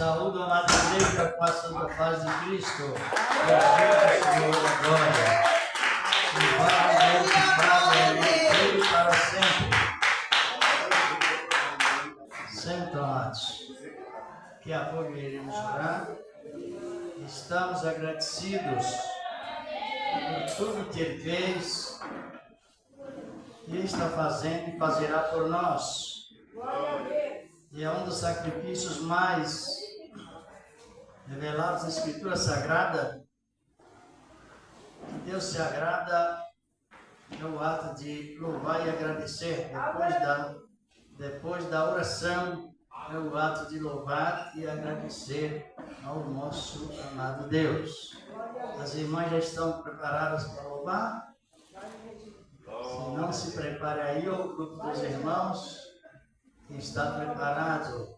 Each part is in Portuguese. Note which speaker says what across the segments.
Speaker 1: Saúdo a amada igreja com a santa paz de Cristo. Bendito Senhor da glória. Louvado Deus e Pai, Ele para sempre. Sentam, amados. Daqui a pouco iremos orar. Estamos agradecidos por tudo que Ele fez e está fazendo e fazerá por nós. E é um dos sacrifícios mais revelados na Escritura Sagrada. Que Deus se agrada é o ato de louvar e agradecer. Depois da oração, é o ato de louvar e agradecer ao nosso amado Deus. As irmãs já estão preparadas para louvar? Se não, se prepare aí, o grupo dos irmãos que está preparado.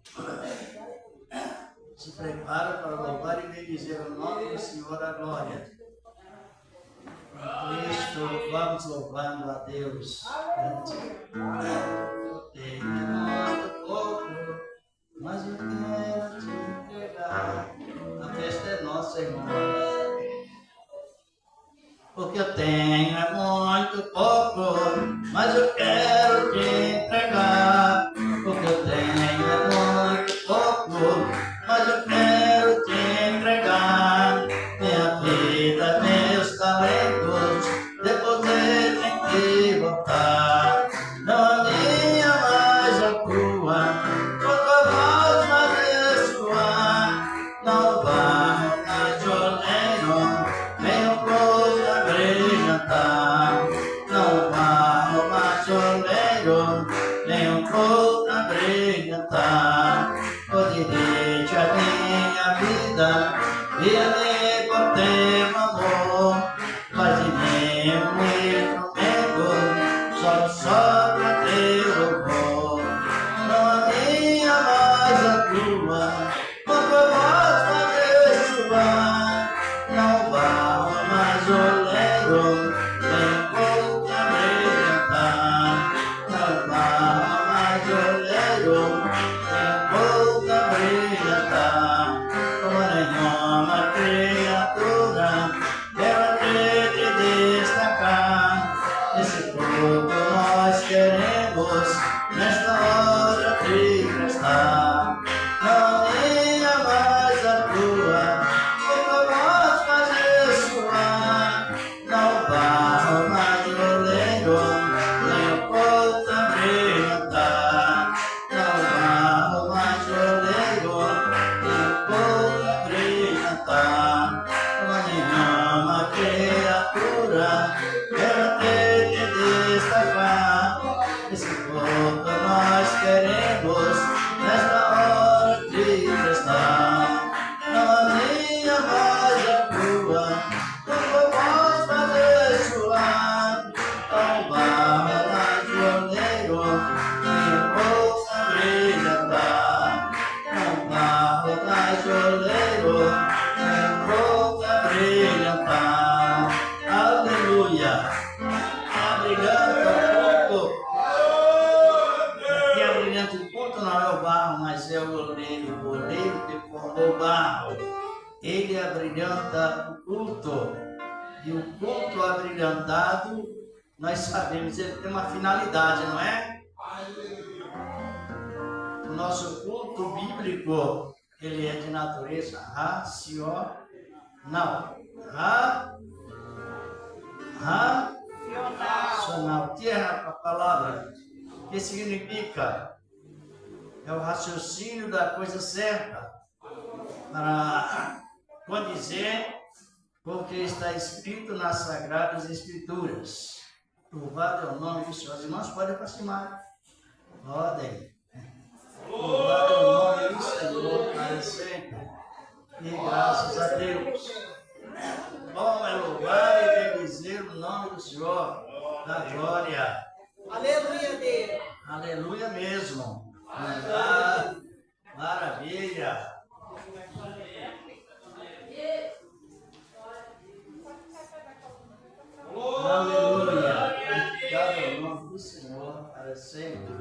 Speaker 1: Se prepara para louvar e bendizer o nome do Senhor da glória. Por isso, vamos louvando a Deus. Tenho muito pouco, mas eu quero te entregar. A festa é nossa, irmãos. Porque eu tenho é muito pouco, mas eu quero te entregar. Porque eu tenho é muito pouco, mas eu quero te entregar. Minha vida, meus talentos, depois tem que voltar. Não a minha, mais a tua, quanto voz mais ressoar. Não vá mais oleiro, nem o povo a brilhantar. Não vá mais oleiro, nem o povo a brilhantar. Dirige a minha vida e a mim por teu amor. Faz de mim um instrumento, só para teu louvor. Não a minha, mas a tua, com tua voz fazer chuvar. Não vá mais oleiro, nem pouco a brilhantar. Não vá mais oleiro, brilhantar, como nenhuma criatura, ela tem de destacar. Esse povo nós queremos, nesta hora te prestar. Não minha, mais a tua, com a voz fazer soar. Não vá mais oleiro, nem o povo a brilhantar. Não vá mais oleiro, como nenhuma criatura, ela tem de destacar. Esse povo nós queremos, nesta hora te prestar. Não a minha, mas a tua, com a voz fazer soar. Não vá mais oleiro, nem o povo a brilhantar. Não vá mais oleiro, brilhantar, aleluia. Aqui a brilhante ponto não é o barro, mas é o oleiro que formou o barro. Ele abrilhanta o culto, e o culto abrilhantado, nós sabemos, ele tem uma finalidade, não é? O nosso culto bíblico, ele é de natureza racional. Racional. Que é a palavra? O que significa? É o raciocínio da coisa certa para condizer com o que está escrito nas Sagradas Escrituras. Louvado é o nome do Senhor. Os irmãos podem aproximar. Podem. Louvado é o nome do Senhor para sempre. E graças a Deus. Bom é louvar e bendizer o nome do Senhor da glória.
Speaker 2: Aleluia, Deus.
Speaker 1: Aleluia mesmo. Maravilha. Aleluia. Obrigado ao nome do Senhor para sempre.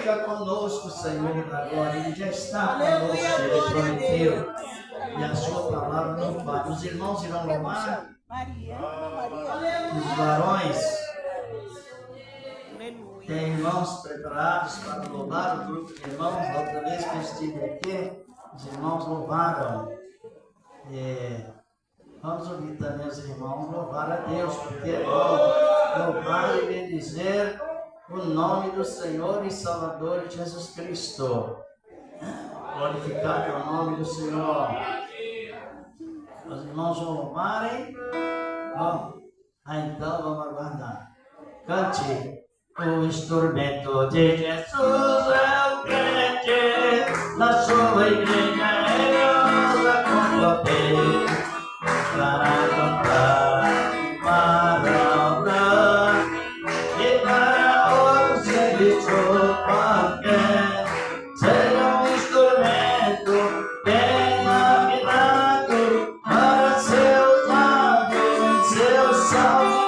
Speaker 1: fica conosco, Senhor, da glória. Ele já está
Speaker 2: Aleluia,
Speaker 1: conosco, Ele
Speaker 2: glória a
Speaker 1: prometeu.
Speaker 2: Deus.
Speaker 1: E a sua palavra não falha. Os irmãos irão louvar, os varões. Tem irmãos preparados para louvar, o grupo de irmãos. Da outra vez que eu estive aqui, os irmãos louvaram. Vamos ouvir também os irmãos louvar a Deus, porque é bom louvar e bendizer o nome do Senhor e Salvador Jesus Cristo. Glorificado é o nome do Senhor. Os irmãos vão louvarem. Então vamos aguardar. Cante. O instrumento de Jesus é o crente, na sua igreja ele usa com poder para cantar e para orar e para outros serviço qualquer. Seja um instrumento bem afinado para ser usado em seu salvador.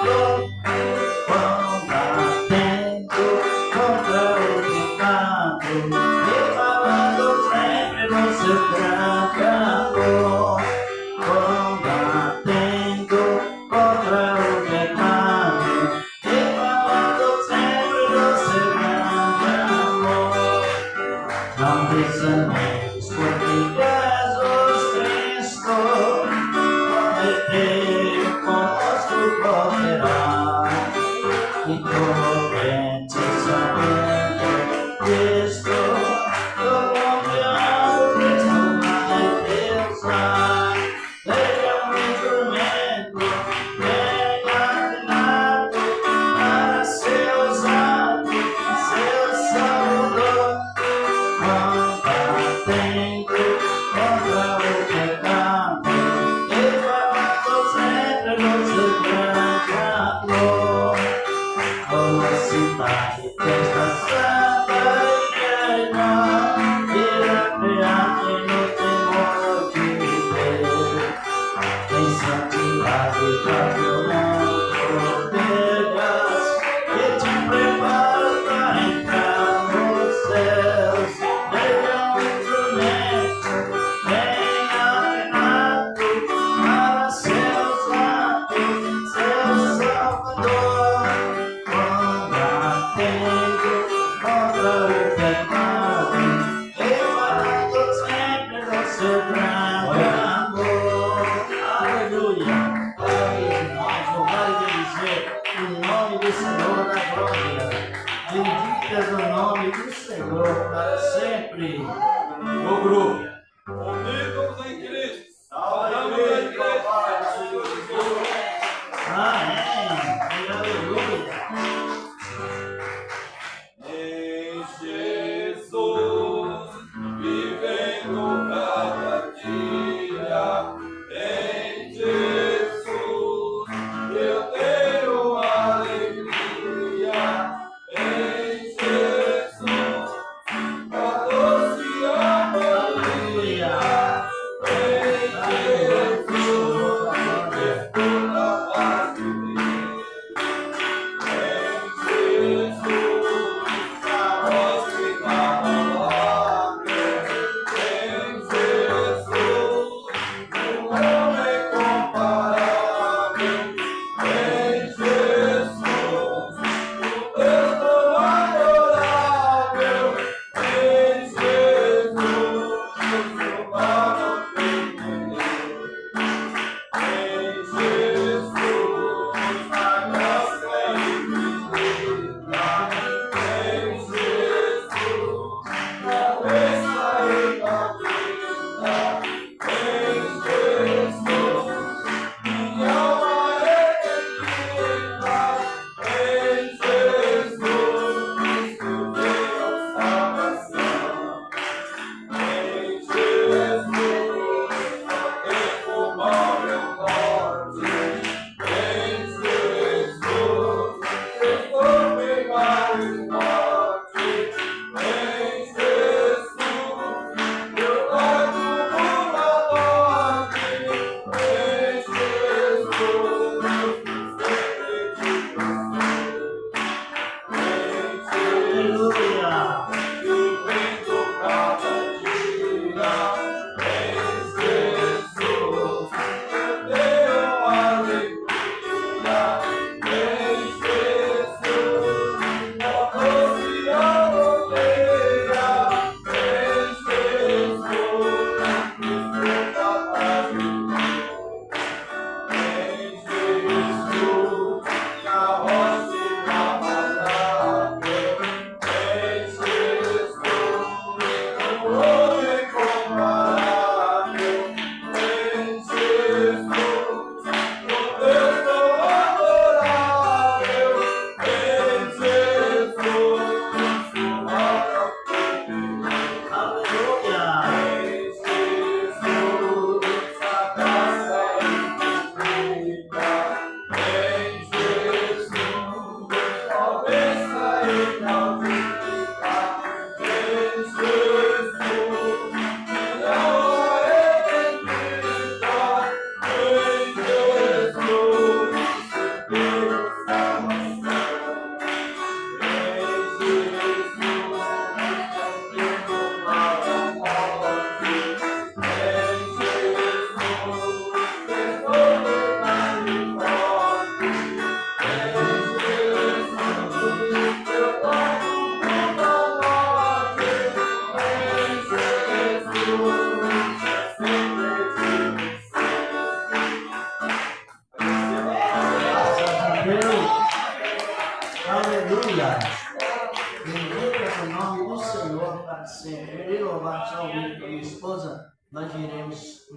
Speaker 1: para sempre. Eu irei louvar somente com minha esposa. Nós iremos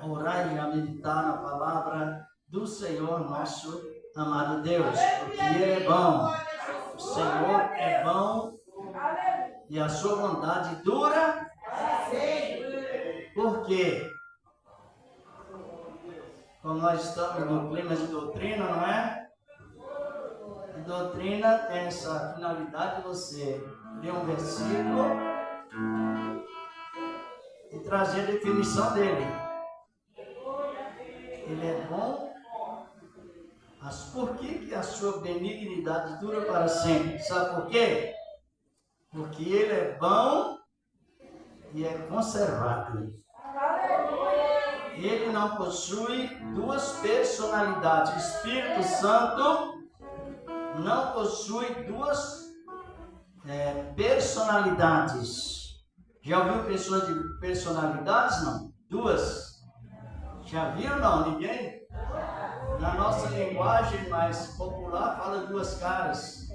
Speaker 1: orar e já meditar na palavra do Senhor, nosso amado Deus, porque Ele é bom. O Senhor é bom e a sua bondade dura. Por quê? Como nós estamos no clima de doutrina, não é? A doutrina tem essa finalidade de você ler um versículo e trazer a definição dele. Ele é bom, mas por que a sua benignidade dura para sempre? Sabe por quê? Porque ele é bom e é conservado. Ele não possui duas personalidades. O Espírito Santo não possui duas personalidades. Já ouviu pessoas de personalidades? Não? Duas. Já viram? Não? Ninguém? Na nossa linguagem mais popular, fala duas caras.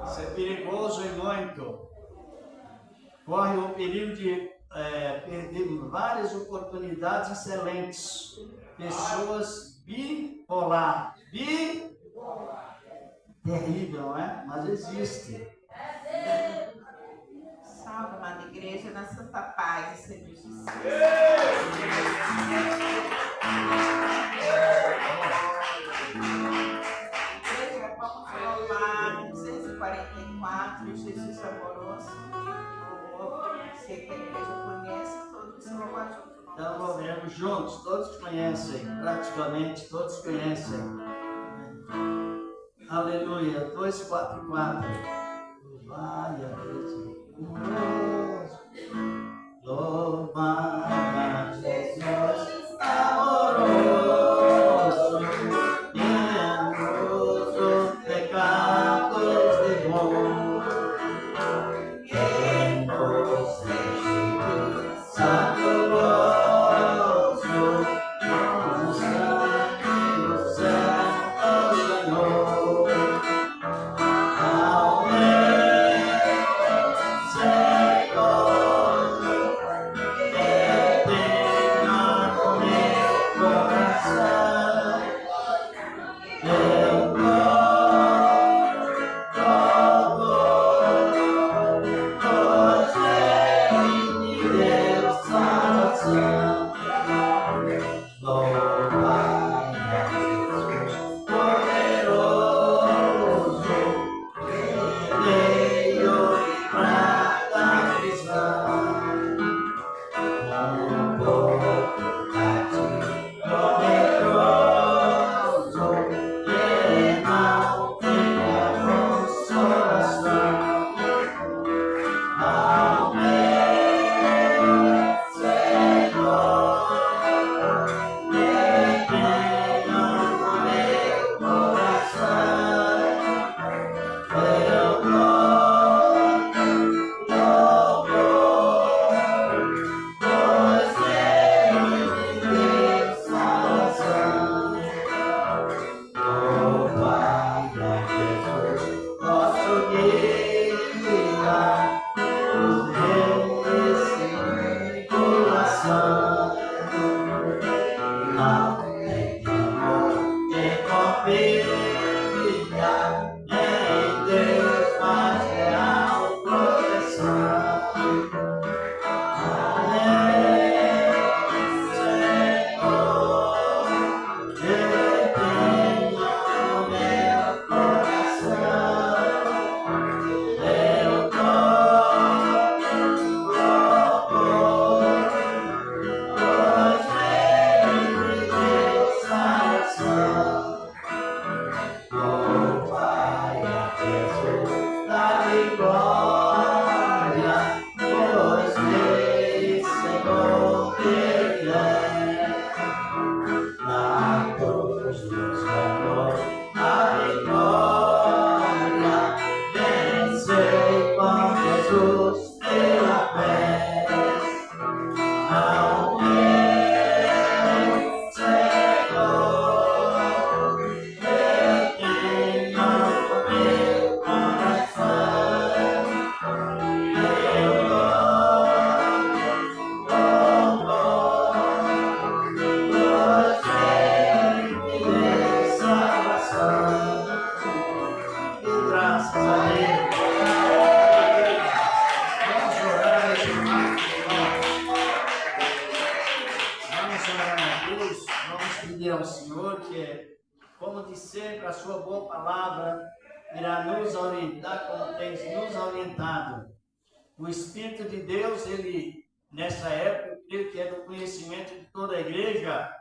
Speaker 1: Isso é perigoso e muito. Corre o perigo de perder várias oportunidades excelentes. Pessoas bipolar. Terrível, não é? Mas existe.
Speaker 3: Salve, amada igreja, na santa paz e serviço de Deus. Igreja, vamos louvar 244, Jesus amoroso. Você que a igreja conhece, todos louvam juntos.
Speaker 1: Então louvemos juntos, todos conhecem, praticamente todos conhecem. Aleluia, 244. Louvai a Deus. Louvai a Jesus amoroso, perdoa pecados de bom, que nos deixe saboroso, com sangue no céu nos ganhou. Ao que sempre a sua boa palavra irá nos orientar como tem nos orientado. O Espírito de Deus, ele, nessa época, eu creio que é do conhecimento de toda a igreja,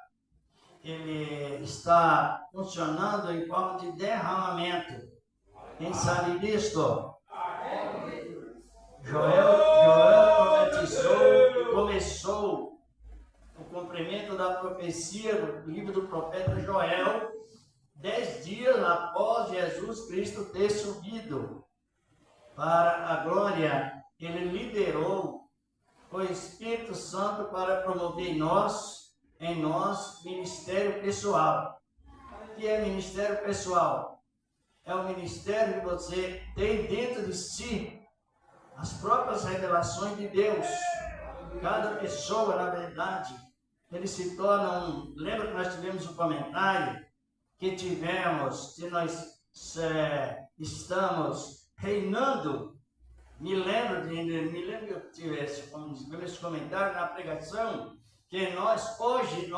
Speaker 1: ele está funcionando em forma de derramamento. Quem sabe disto? Joel profetizou, começou o cumprimento da profecia do livro do profeta Joel, 10 dias após Jesus Cristo ter subido para a glória. Ele liberou o Espírito Santo para promover em nós, ministério pessoal. O que é ministério pessoal? É o ministério que você tem dentro de si as próprias revelações de Deus. Cada pessoa, na verdade, ele se torna um... Lembra que nós tivemos um comentário que tivemos, que nós estamos reinando. Me lembro que eu tive esse comentário na pregação, que hoje,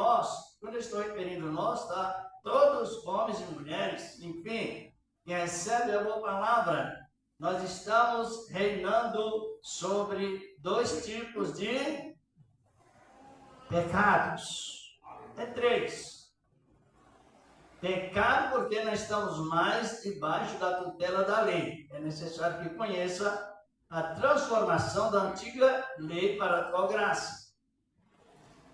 Speaker 1: quando eu estou referindo nós, tá? Todos, homens e mulheres, enfim, que recebem a boa palavra, nós estamos reinando sobre 2 tipos de pecados. É 3. Pecado porque nós estamos mais debaixo da tutela da lei. É necessário que conheça a transformação da antiga lei para a atual graça.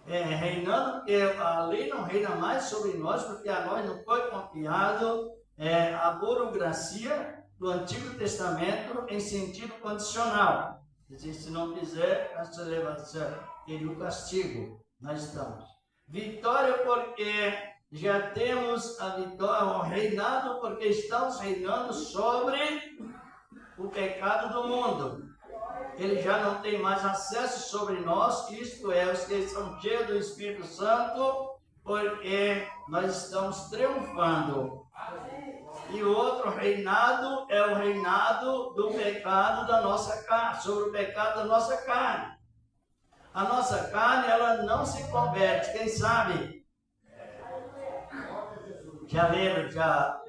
Speaker 1: Reinando porque a lei não reina mais sobre nós, porque a nós não foi confiado a burocracia do Antigo Testamento em sentido condicional. Quer dizer, se não fizer, a celebração e o castigo. Nós estamos. Vitória porque já temos a vitória, o reinado, porque estamos reinando sobre o pecado do mundo. Ele já não tem mais acesso sobre nós, isto é, os que são cheios do Espírito Santo, porque nós estamos triunfando. E o outro reinado é o reinado do pecado da nossa carne, sobre o pecado da nossa carne. A nossa carne, ela não se converte, quem sabe? Já leram, está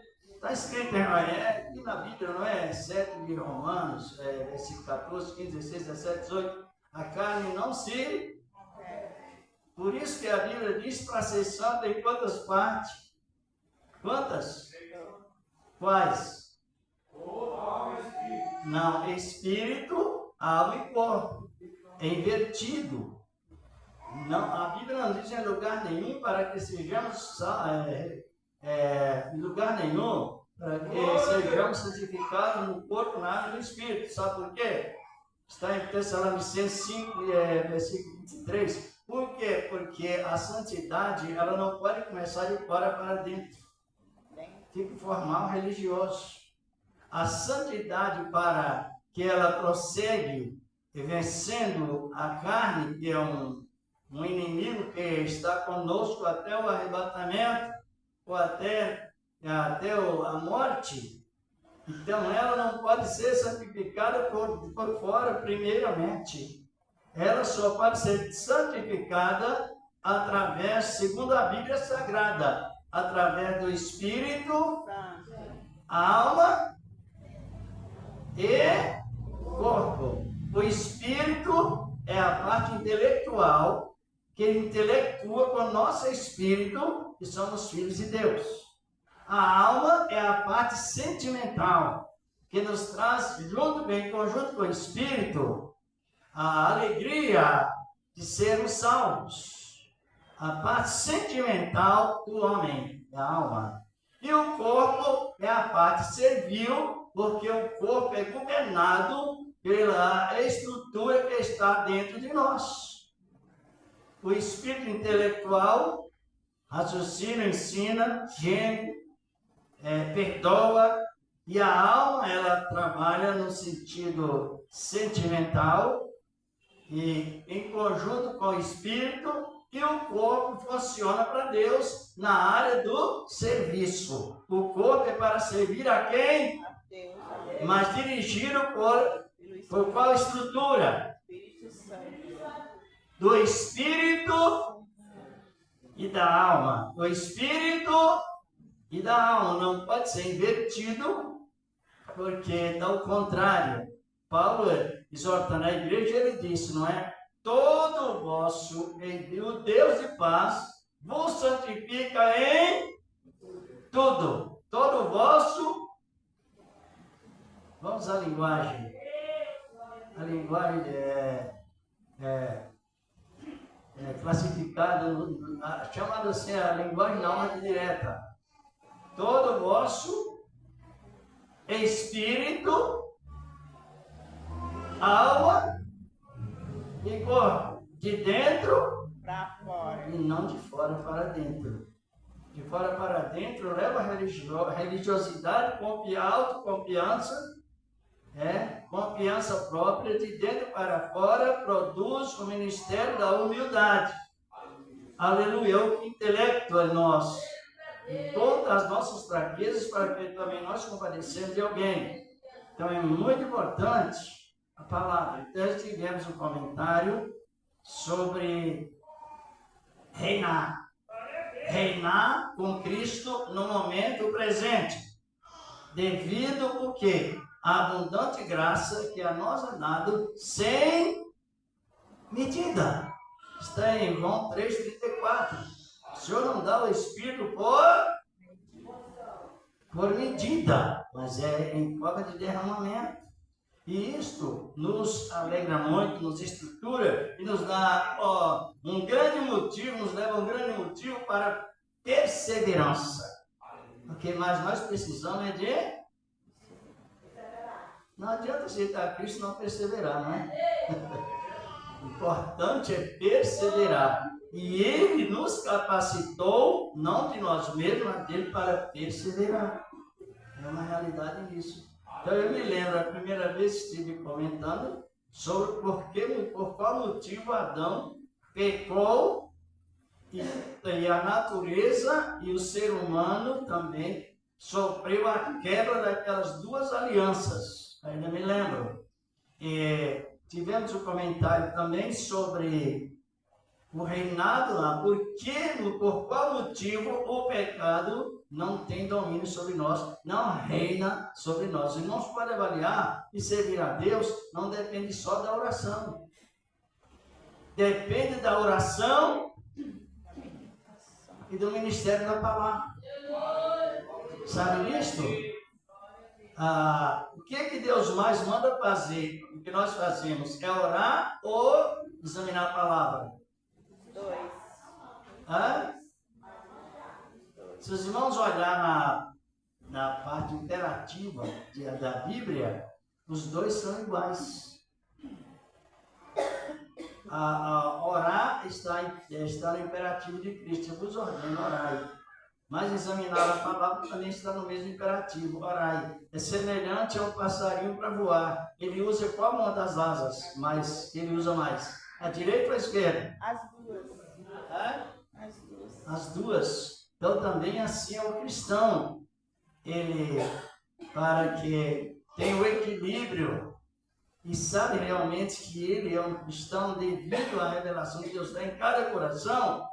Speaker 1: escrito aqui na Bíblia, não é? 7 de Romanos, versículo 14, 15, 16, 17, 18. A carne não se... Por isso que a Bíblia diz para ser santo em quantas partes? Quantas? Quais? Não, espírito, alma e corpo. É invertido. Não, a Bíblia não diz em lugar nenhum para que sejamos em lugar nenhum para que sejamos santificados no corpo, na alma e no espírito. Sabe por quê? Está em Tessalonicenses 5, versículo 23. Por quê? Porque a santidade, ela não pode começar de fora para dentro. Tem que formar um religioso. A santidade, para que ela prossegue vencendo a carne, que é um inimigo que está conosco até o arrebatamento, ou até a morte. Então ela não pode ser santificada por fora primeiramente. Ela só pode ser santificada através, segundo a Bíblia Sagrada, através do Espírito, alma e corpo. O Espírito é a parte intelectual que intelectua com o nosso espírito, que somos filhos de Deus. A alma é a parte sentimental, que nos traz, em conjunto com o espírito, a alegria de sermos salvos. A parte sentimental do homem, da alma. E o corpo é a parte servil, porque o corpo é governado pela estrutura que está dentro de nós. O espírito intelectual raciocina, ensina, geme, perdoa, e a alma, ela trabalha no sentido sentimental e em conjunto com o espírito, e o corpo funciona para Deus na área do serviço. O corpo é para servir a quem? A Deus. Mas dirigido por qual estrutura? Do espírito e da alma. Do espírito e da alma. Não pode ser invertido, porque ao contrário. Paulo, exortando a igreja, ele disse, não é? Todo vosso, o Deus de paz, vos santifica em tudo. Todo vosso, vamos à linguagem. A linguagem é classificada, chamada assim, a linguagem da alma direta. Todo vosso espírito, alma e corpo, de dentro
Speaker 3: Para fora.
Speaker 1: e não de fora para dentro. De fora para dentro leva a religiosidade, autoconfiança, confiança própria. De dentro para fora produz o ministério da humildade. Aleluia, o intelecto é nosso. E todas as nossas fraquezas para que também nós compadecemos de alguém. Então é muito importante a palavra. Então tivemos um comentário sobre reinar. Reinar com Cristo no momento presente. Devido por quê? A abundante graça que a nós é dado sem medida. Está em João 3,34. O Senhor não dá o Espírito por medida, mas é em forma de derramamento. E isto nos alegra muito, nos estrutura e nos dá um grande motivo, nos leva a um grande motivo para perseverança. O que mais nós precisamos é de... Não adianta aceitar Cristo e não perseverar, não é? O importante é perseverar. E Ele nos capacitou, não de nós mesmos, mas dele para perseverar. É uma realidade nisso. Então eu me lembro, a primeira vez que estive comentando sobre por qual motivo Adão pecou e a natureza e o ser humano também sofreu a quebra daquelas duas alianças. Ainda me lembro. E tivemos um comentário também sobre o reinado lá, por qual motivo o pecado não tem domínio sobre nós, não reina sobre nós. Irmãos, pode avaliar e servir a Deus não depende só da oração. Depende da oração e do ministério da palavra. Sabe disso? O que Deus mais manda fazer? O que nós fazemos é orar ou examinar a palavra? Se os irmãos olhar na parte imperativa da Bíblia, os dois são iguais. Orar está no imperativo de Cristo. Eu vos ordeno, orai. Mas examinar a palavra também está no mesmo imperativo, orai. É semelhante a um passarinho para voar. Ele usa qual uma das asas? Mas ele usa mais? A direita ou a esquerda?
Speaker 3: As duas. As duas.
Speaker 1: As duas. Então também assim é o cristão. Ele, para que tenha o equilíbrio e sabe realmente que ele é um cristão devido à revelação que Deus dá em cada coração,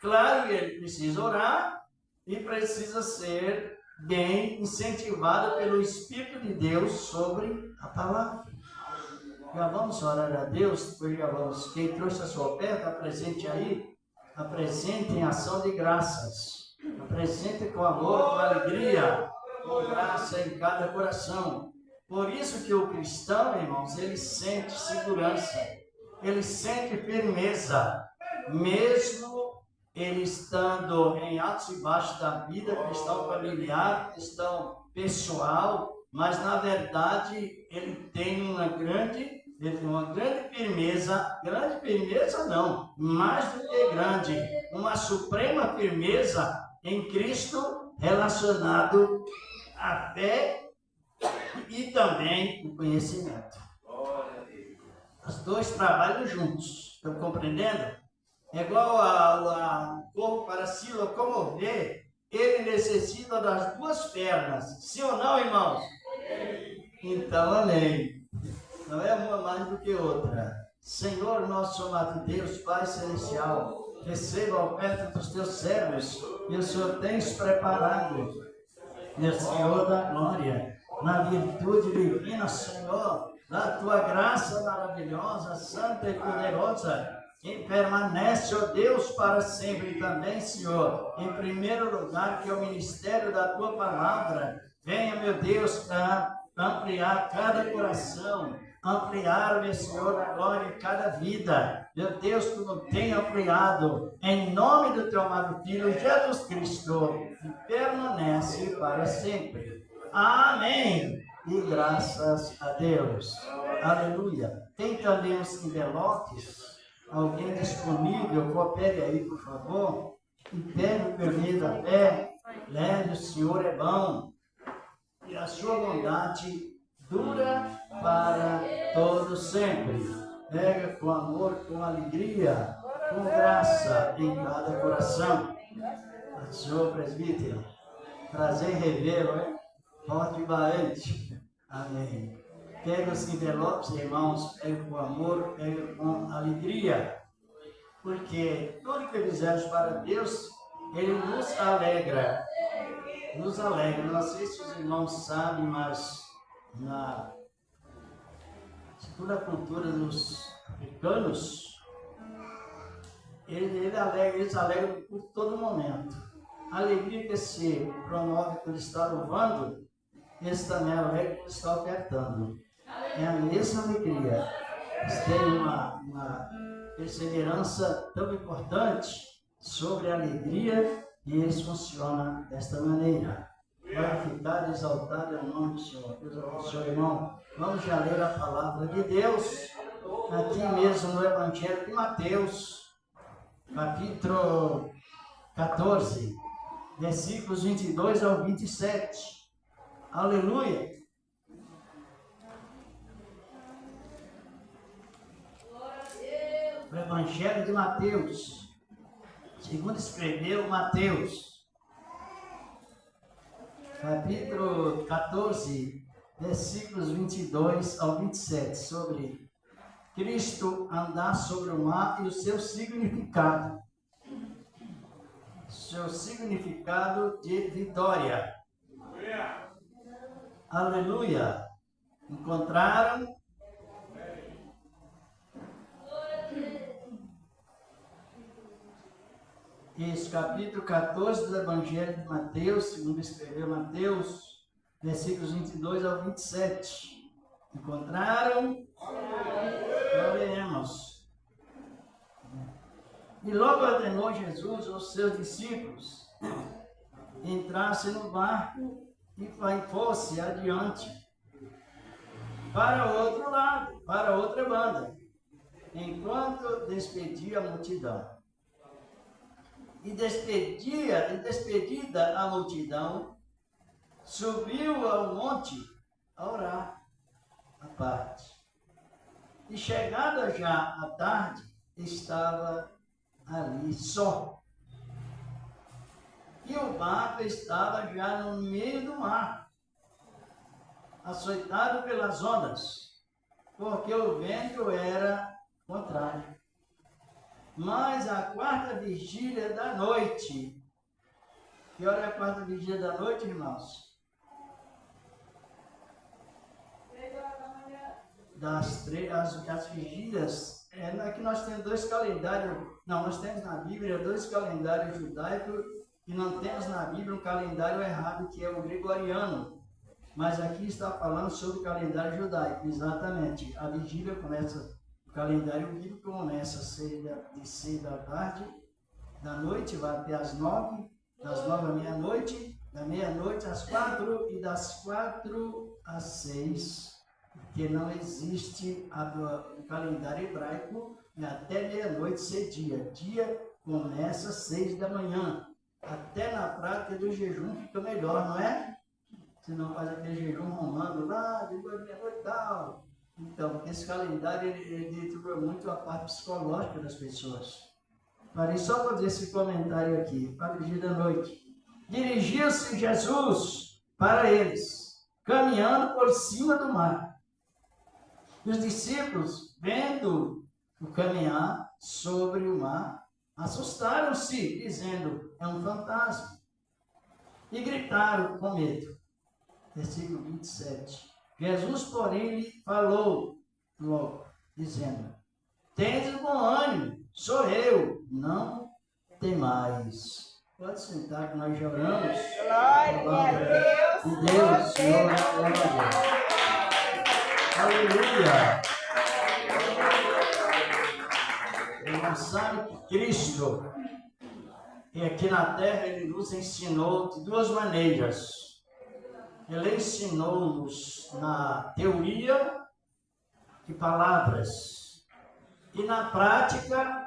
Speaker 1: claro que ele precisa orar e precisa ser bem incentivado pelo Espírito de Deus sobre a palavra. Já vamos orar a Deus, depois já vamos. Quem trouxe a sua oferta, apresente aí. Apresente em ação de graças. Apresente com amor, com alegria, com graça em cada coração. Por isso que o cristão, irmãos, ele sente segurança, ele sente firmeza, mesmo ele estando em altos e baixos da vida, cristão familiar, cristão pessoal, mas na verdade ele tem uma grande firmeza não, mais do que grande, uma suprema firmeza em Cristo relacionado à fé e também o conhecimento. Os dois trabalham juntos, estão compreendendo? É igual ao corpo para se locomover, ele necessita das duas pernas. Sim ou não, irmãos? Então, amém. Não é uma mais do que outra. Senhor, nosso amado Deus, Pai Celestial, receba a oferta dos teus servos, que o Senhor tens preparado, meu Senhor da glória, na virtude divina, Senhor, da tua graça maravilhosa, santa e poderosa, que permanece, ó Deus, para sempre. E também, Senhor, em primeiro lugar, que é o ministério da tua palavra venha, meu Deus, a ampliar cada coração, ampliar, meu Senhor, da glória, cada vida. Meu Deus, tu não tem ampliado, em nome do teu amado Filho, Jesus Cristo, que permanece para sempre. Amém. E graças a Deus. Aleluia. Tem também os envelopes. Alguém disponível, coopere aí, por favor. E pegue o vermelho da fé. Leve, o Senhor é bom. E a sua bondade dura para todo sempre. Pega com amor, com alegria, com graça em cada coração. Senhor presbítero, prazer em revê-lo, hein? Forte e valente. Amém. Pega os envelopes, irmãos, pega com amor, pega com alegria. Porque tudo que fizemos para Deus, Ele nos alegra. Nos alegra. Não sei se os irmãos sabem, mas na toda a cultura dos africanos, eles alegram por todo momento. A alegria que se promove quando está louvando, esse também alegra quando está ofertando. É a mesma alegria. Eles têm uma perseverança tão importante sobre a alegria e eles funcionam desta maneira. Glorificado e exaltado é o nome do Senhor. Deus abençoe, irmão. Vamos já ler a palavra de Deus, aqui mesmo no Evangelho de Mateus, capítulo 14, versículos 22 ao 27. Aleluia! O Evangelho de Mateus, segundo escreveu Mateus, capítulo 14, versículos 22 ao 27, sobre Cristo andar sobre o mar e o seu significado. Seu significado de vitória. Aleluia! Encontraram? Isso, capítulo 14 do Evangelho de Mateus, segundo escreveu Mateus, versículos 22 ao 27. Encontraram? Oremos. E logo ordenou Jesus aos seus discípulos entrassem no barco e fosse adiante para o outro lado, para outra banda, enquanto despedia a multidão. E despedida a multidão, subiu ao monte a orar à parte. E chegada já a tarde, estava ali só. E o barco estava já no meio do mar, açoitado pelas ondas, porque o vento era contrário. Mas a quarta vigília da noite, que hora é a quarta vigília da noite, irmãos? As vigílias, aqui nós temos dois calendários, nós temos na Bíblia dois calendários judaicos e não temos na Bíblia um calendário errado, que é o gregoriano. Mas aqui está falando sobre o calendário judaico, exatamente. A vigília começa, o calendário bíblico começa de 6 da tarde, da noite, vai até as 9, das 9 à meia-noite, da meia-noite às 4 e das 4 às 6. Porque não existe o calendário hebraico até meia-noite ser dia. Dia começa às 6 da manhã. Até na prática do jejum fica melhor, não é? Você não faz aquele jejum romano lá, depois meia-noite e tal. Então, esse calendário ele deturpa muito a parte psicológica das pessoas. Parei só para fazer esse comentário aqui, para o dia da noite. Dirigiu-se Jesus para eles, caminhando por cima do mar. E os discípulos, vendo o caminhar sobre o mar, Assustaram-se, dizendo, é um fantasma. E gritaram com medo. Versículo 27. Jesus, porém, lhe falou logo, dizendo, tendes bom ânimo, sou eu, não temais. Pode sentar que nós já oramos.
Speaker 3: Glória a Deus.
Speaker 1: De Deus, Senhor, aleluia. Irmão, sabe que Cristo, e aqui na terra, Ele nos ensinou de duas maneiras. Ele ensinou-nos na teoria de palavras e na prática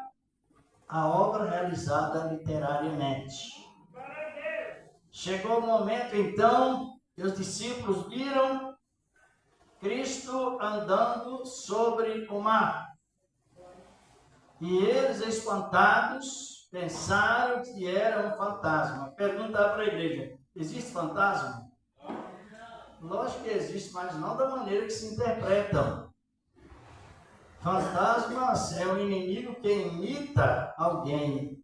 Speaker 1: a obra realizada literariamente. Chegou o momento, então, que os discípulos viram Cristo andando sobre o mar. E eles, espantados, pensaram que era um fantasma. Perguntar para a igreja, existe fantasma? Lógico que existe, mas não da maneira que se interpretam. Fantasmas é o inimigo que imita alguém.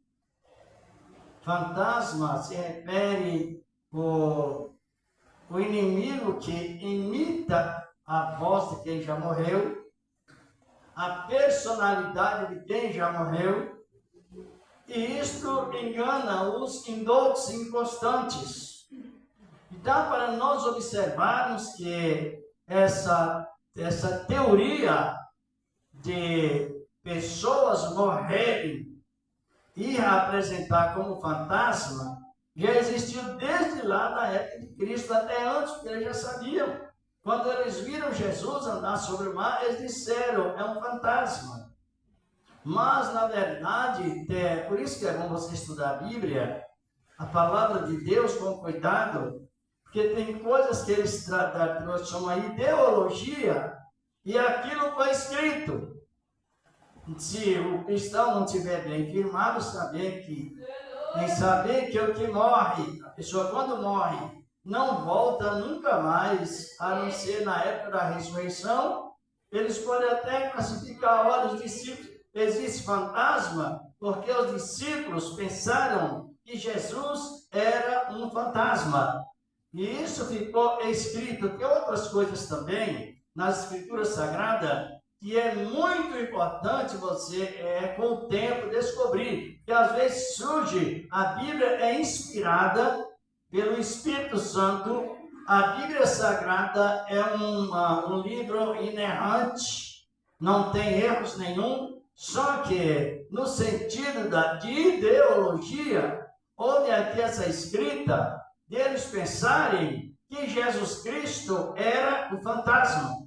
Speaker 1: Fantasma se refere ao inimigo que imita a voz de quem já morreu, a personalidade de quem já morreu, e isto engana os indoutos inconstantes. Dá para nós observarmos que essa teoria de pessoas morrerem e apresentar como fantasma já existiu desde lá da época de Cristo, até antes, porque eles já sabiam. Quando eles viram Jesus andar sobre o mar, eles disseram, é um fantasma. Mas, na verdade, por isso que é bom você estudar a Bíblia, a palavra de Deus com cuidado, porque tem coisas que eles chamam aí ideologia, e aquilo foi escrito. Se o cristão não estiver bem firmado, em saber que o que morre, a pessoa quando morre, não volta nunca mais, a não ser na época da ressurreição, eles podem até classificar, olha, os discípulos, existe fantasma, porque os discípulos pensaram que Jesus era um fantasma. E isso ficou escrito. Tem outras coisas também nas Escrituras Sagradas que é muito importante você, com o tempo, descobrir. Que às vezes surge, a Bíblia é inspirada pelo Espírito Santo. A Bíblia Sagrada é um livro inerrante, não tem erros nenhum. Só que, no sentido de ideologia, houve aqui essa escrita deles pensarem que Jesus Cristo era o fantasma.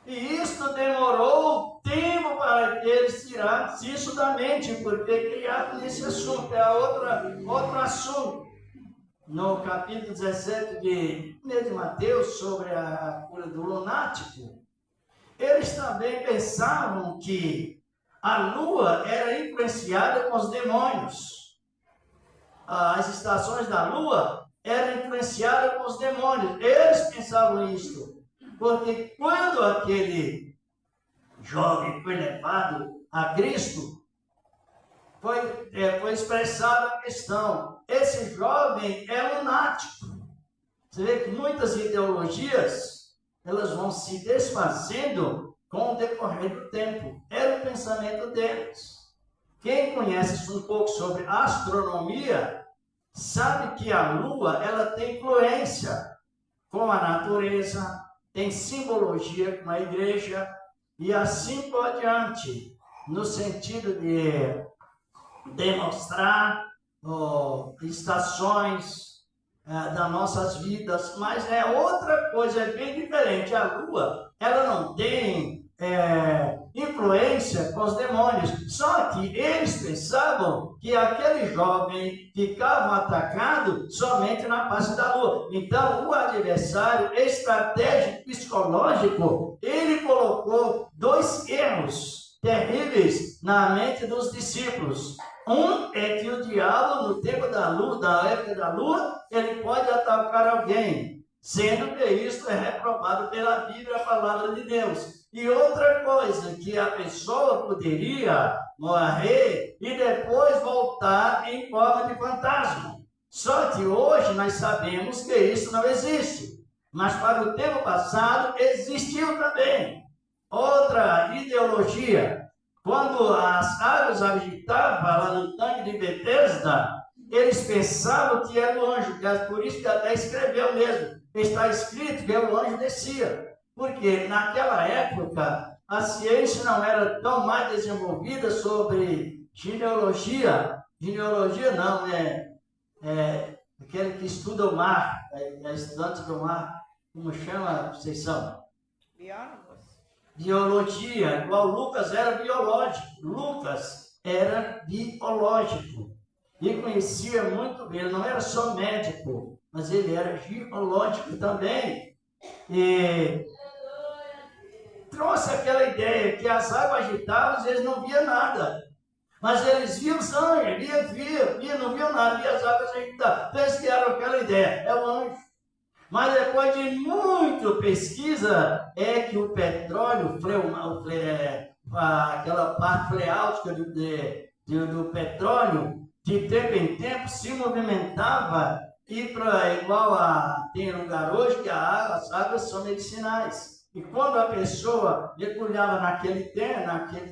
Speaker 1: E isto demorou tempo para que eles tirassem isso da mente, porque criaram esse assunto, é outro assunto. No capítulo 17 de Mateus, sobre a cura do lunático, eles também pensavam que a lua era influenciada com os demônios. As estações da lua eram influenciadas com os demônios. Eles pensavam isso. Porque quando aquele jovem foi levado a Cristo, foi expressada a questão. Esse jovem é lunático. Você vê que muitas ideologias, elas vão se desfazendo com o decorrer do tempo. Era o pensamento deles. Quem conhece um pouco sobre astronomia, sabe que a Lua ela tem influência com a natureza, tem simbologia com a igreja, e assim por diante, no sentido de demonstrar estações das nossas vidas, mas é outra coisa, é bem diferente. A Lua, ela não tem influência com os demônios, só que eles pensavam que aquele jovem ficava atacado somente na face da lua. Então o adversário estratégico psicológico, ele colocou dois erros terríveis na mente dos discípulos. Um é que o diabo, no tempo da lua, da época da lua, ele pode atacar alguém, sendo que isso é reprovado pela Bíblia, a palavra de Deus. E outra coisa, que a pessoa poderia morrer e depois voltar em forma de fantasma. Só que hoje nós sabemos que isso não existe. Mas para o tempo passado existiu também outra ideologia. Quando as águas agitavam lá no tanque de Betesda, eles pensavam que era o anjo, por isso que até escreveu mesmo. Está escrito que o anjo descia. Porque naquela época a ciência não era tão mais desenvolvida sobre genealogia. Genealogia não, aquele que estuda o mar, é estudante do mar, como chama, vocês são?
Speaker 3: Biólogos.
Speaker 1: Biologia, igual Lucas era biológico. Lucas era biológico e conhecia muito bem, ele não era só médico, mas ele era biológico também. E trouxe aquela ideia que as águas agitavam, eles não viam nada. Mas eles viam os anjos, não viam nada, viam as águas agitavam. Então eles criaram aquela ideia, é o anjo. Mas depois de muita pesquisa, é que o petróleo, aquela parte freática do petróleo, de tempo em tempo se movimentava e tem um lugar hoje que as águas são medicinais. E quando a pessoa mergulhava naquele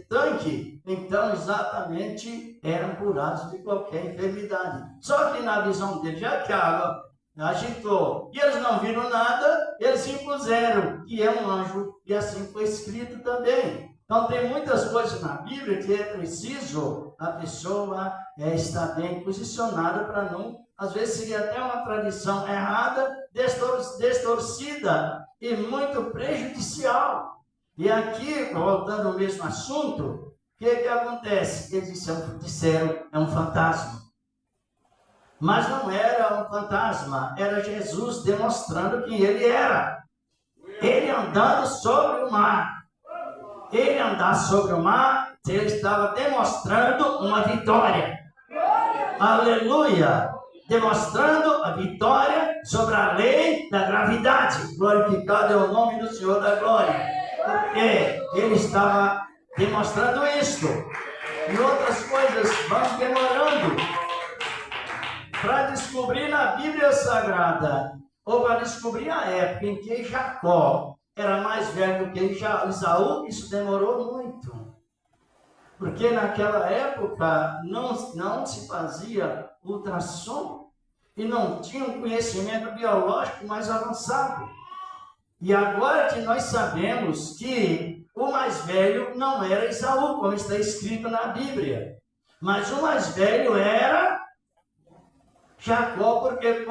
Speaker 1: tanque, então exatamente eram curados de qualquer enfermidade. Só que na visão dele, já que a água agitou e eles não viram nada, eles impuseram que é um anjo, e assim foi escrito também. Então tem muitas coisas na Bíblia que é preciso a pessoa estar bem posicionada para não, às vezes seria até uma tradição errada, distorcida e muito prejudicial. E aqui, voltando ao mesmo assunto, o que acontece? Eles disseram, é um fantasma. Mas não era um fantasma, era Jesus demonstrando quem ele era. Ele andando sobre o mar. Ele andar sobre o mar, ele estava demonstrando uma vitória. Aleluia! Demonstrando a vitória sobre a lei da gravidade. Glorificado é o nome do Senhor da glória. Porque ele estava demonstrando isto. E outras coisas vão demorando. Para descobrir na Bíblia Sagrada, ou para descobrir a época em que Jacó era mais velho do que Isaú, isso demorou muito. Porque naquela época não se fazia ultrassom e não tinha um conhecimento biológico mais avançado. E agora que nós sabemos que o mais velho não era Isaú, como está escrito na Bíblia, mas o mais velho era Jacó, porque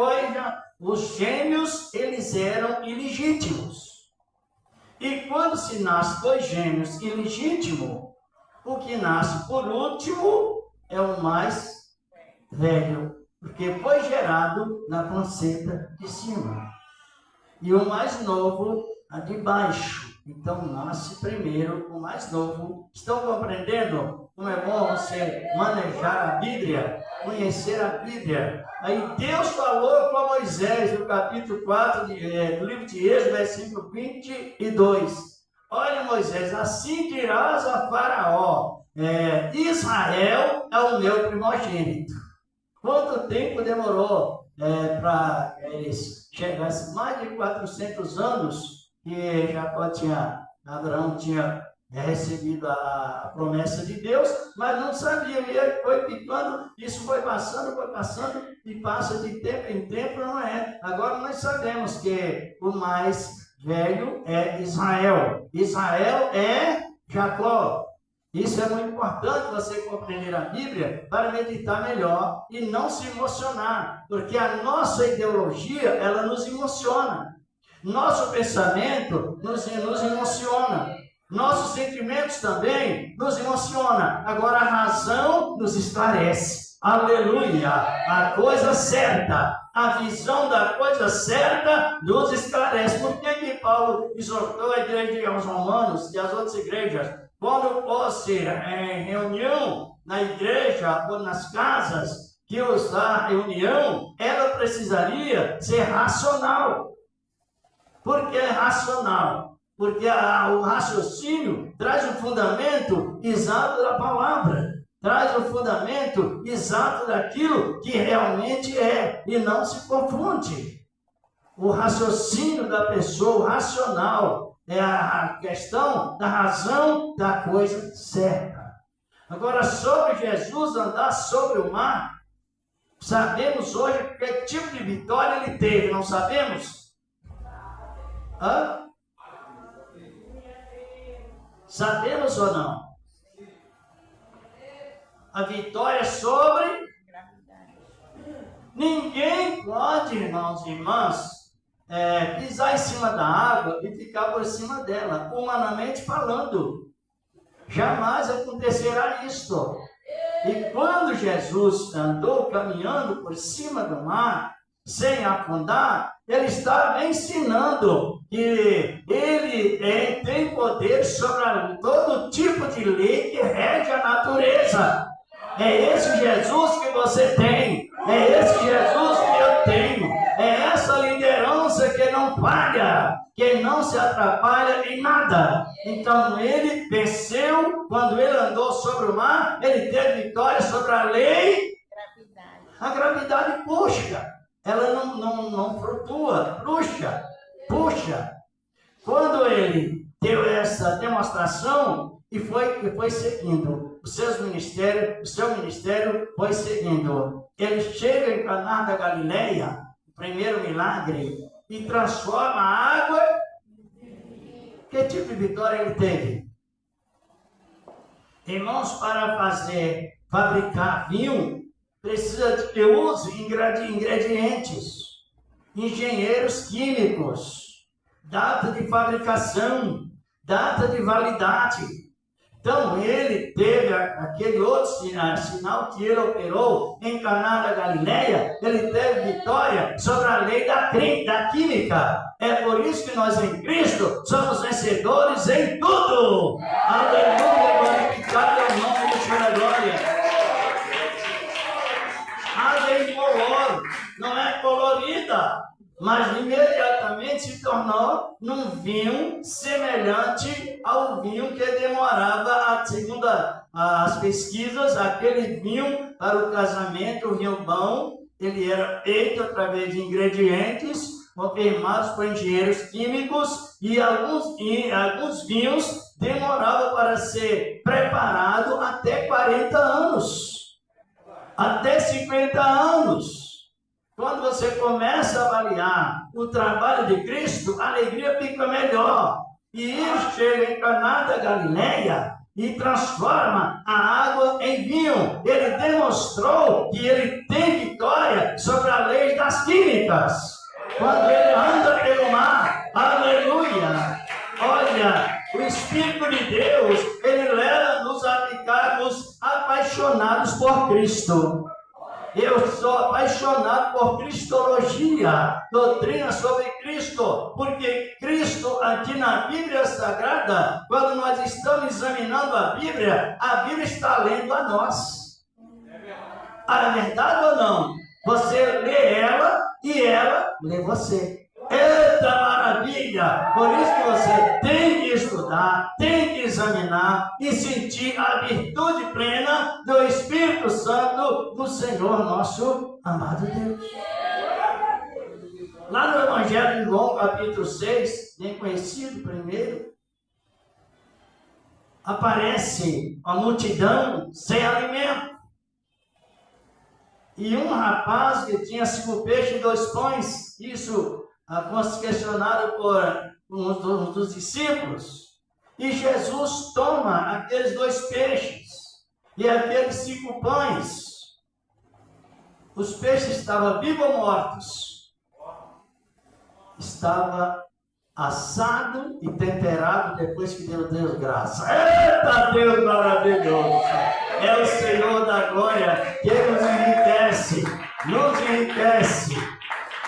Speaker 1: os gêmeos, eles eram ilegítimos. E quando se nasce dois gêmeos ilegítimos, o que nasce por último é o mais velho, porque foi gerado na placenta de cima. E o mais novo, a de baixo. Então nasce primeiro o mais novo. Estão compreendendo como é bom você manejar a Bíblia, conhecer a Bíblia? Aí Deus falou com Moisés, no capítulo 4 do livro de Êxodo, versículo 22. Olha, Moisés, assim dirás a Faraó, Israel é o meu primogênito. Quanto tempo demorou para eles chegassem? Mais de 400 anos que Abraão tinha recebido a promessa de Deus, mas não sabia, e ele foi ficando, isso foi passando, e passa de tempo em tempo, não é? Agora nós sabemos que o mais velho é Israel. Israel é Jacó. Isso é muito importante você compreender a Bíblia para meditar melhor e não se emocionar, porque a nossa ideologia, ela nos emociona. Nosso pensamento nos emociona. Nossos sentimentos também nos emociona. Agora a razão nos esclarece. Aleluia! A coisa certa, a visão da coisa certa nos esclarece. Por que Paulo exortou a igreja aos romanos e as outras igrejas? Quando fosse em reunião na igreja ou nas casas, que a reunião, ela precisaria ser racional. Por que racional? Porque o raciocínio traz o fundamento exato da palavra, traz o fundamento exato daquilo que realmente é, e não se confunde. O raciocínio da pessoa, o racional, é a questão da razão da coisa certa. Agora, sobre Jesus andar sobre o mar, sabemos hoje que tipo de vitória ele teve, não sabemos? Hã? Sabemos ou não? A vitória sobre... Ninguém pode, irmãos e irmãs, pisar em cima da água e ficar por cima dela, humanamente falando. Jamais acontecerá isto. E quando Jesus andou caminhando por cima do mar, sem afundar, ele estava ensinando que ele tem poder sobre todo tipo de lei que rege a natureza. É esse Jesus que você tem, é esse Jesus que eu tenho, é essa liderança que não falha, que não se atrapalha em nada. Então ele venceu, quando ele andou sobre o mar, ele teve vitória sobre a lei. A gravidade puxa, ela não flutua, puxa. Quando ele deu essa demonstração e foi seguindo o seu ministério foi seguindo. Ele chega em Caná da Galileia, o primeiro milagre, e transforma a água. Que tipo de vitória ele teve? Irmãos, para fabricar vinho, precisa de que use ingredientes, engenheiros químicos, data de fabricação, data de validade. Então ele teve aquele outro sinal que ele operou em Caná da Galileia, ele teve vitória sobre a lei da química. É por isso que nós em Cristo somos vencedores em tudo. Aleluia, glorificado é o nome do Senhor da glória. Água incolor, não é colorida, mas imediatamente se tornou num vinho semelhante ao vinho que demorava, segundo as pesquisas, aquele vinho para o casamento, o vinho bom, ele era feito através de ingredientes confirmados por engenheiros químicos e alguns vinhos demoravam para ser preparado até 40 anos, até 50 anos. Quando você começa a avaliar o trabalho de Cristo, a alegria fica melhor. E ele chega em Caná da Galileia e transforma a água em vinho. Ele demonstrou que ele tem vitória sobre a lei das químicas. Quando ele anda pelo mar, aleluia! Olha, o Espírito de Deus, ele leva-nos a ficarmos apaixonados por Cristo. Eu sou apaixonado por cristologia, doutrina sobre Cristo, porque Cristo aqui na Bíblia Sagrada, quando nós estamos examinando a Bíblia está lendo a nós. É verdade ou não? Você lê ela e ela lê você. Eita maravilha! Por isso que você tem que estudar, tem que examinar e sentir a virtude plena do Espírito Santo do Senhor nosso amado Deus. Lá no Evangelho de João, capítulo 6, bem conhecido primeiro, aparece a multidão sem alimento. E um rapaz que tinha 5 peixes e 2 pães, isso questionado por um dos discípulos, e Jesus toma aqueles 2 peixes e aqueles 5 pães. Os peixes estavam vivos ou mortos? Estava assado e temperado depois que Deus deu graça. Eita Deus maravilhoso! É o Senhor da glória que nos enriquece.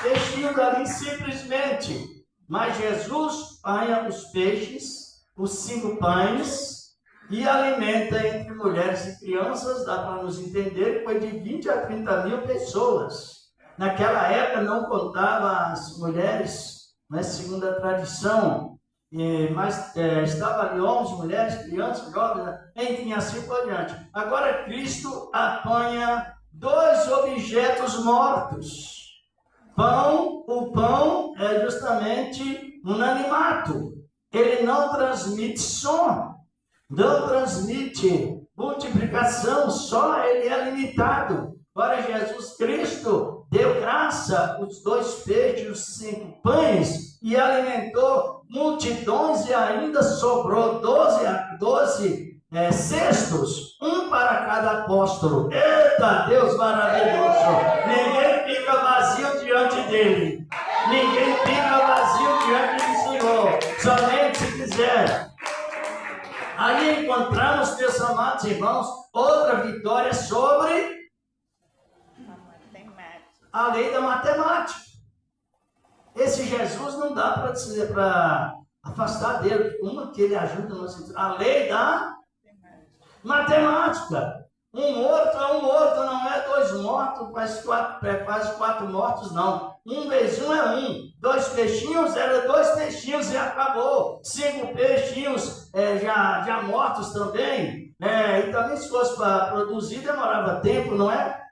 Speaker 1: Peixinho ali simplesmente, mas Jesus apanha os peixes, os 5 pães e alimenta entre mulheres e crianças, dá para nos entender que foi de 20 a 30 mil pessoas. Naquela época não contava as mulheres, mas segundo a tradição, Mas estava ali homens, mulheres, crianças, jovens, enfim, assim por diante. Agora Cristo apanha dois objetos mortos. O pão é justamente um animato. Ele não transmite som, não transmite multiplicação, só ele é limitado. Agora Jesus Cristo deu graça, os 2 peixes, os 5 pães, e alimentou multidões, e ainda sobrou 12 cestos, um para cada apóstolo. Eita, Deus maravilhoso! Ninguém fica vazio diante dele. Ninguém fica vazio diante do Senhor. Somente se quiser. Aí encontramos, meus amados irmãos, outra vitória sobre a lei da matemática. Esse Jesus não dá para dizer, para afastar dele. Uma que ele ajuda no a lei da matemática. Um morto é um morto, não é 2 mortos, faz 4 mortos, não. 1 vezes 1 é 1. 2 peixinhos era 2 peixinhos e acabou. 5 peixinhos já mortos também. E também se fosse para produzir demorava tempo, não é?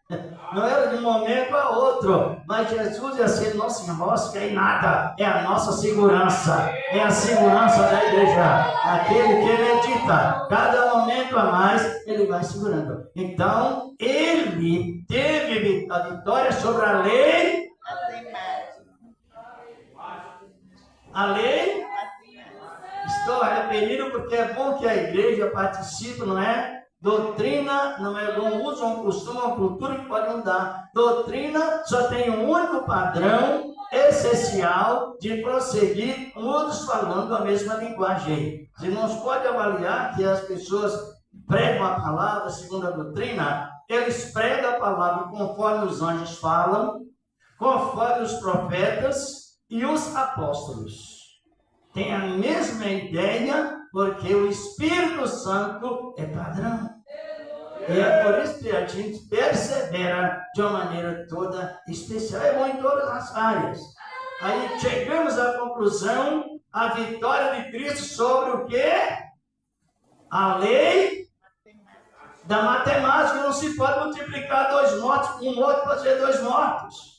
Speaker 1: Não era de um momento a outro, mas Jesus assim, ele não se enrosca em nada, é a nossa segurança, é a segurança da igreja, aquele que medita, cada momento a mais, ele vai segurando. Então, ele teve a vitória sobre a lei, estou referindo porque é bom que a igreja participe, não é? Doutrina não é um uso, um costume, uma cultura que pode mudar. Doutrina só tem um único padrão essencial de prosseguir, todos falando a mesma linguagem. Os irmãos podem avaliar que as pessoas pregam a palavra segundo a doutrina, eles pregam a palavra conforme os anjos falam, conforme os profetas e os apóstolos. Tem a mesma ideia, porque o Espírito Santo é padrão. E é por isso que a gente persevera de uma maneira toda especial. É bom em todas as áreas. Aí chegamos à conclusão, a vitória de Cristo sobre o quê? A lei da matemática. Não se pode multiplicar 2 mortos, um morto para fazer 2 mortos.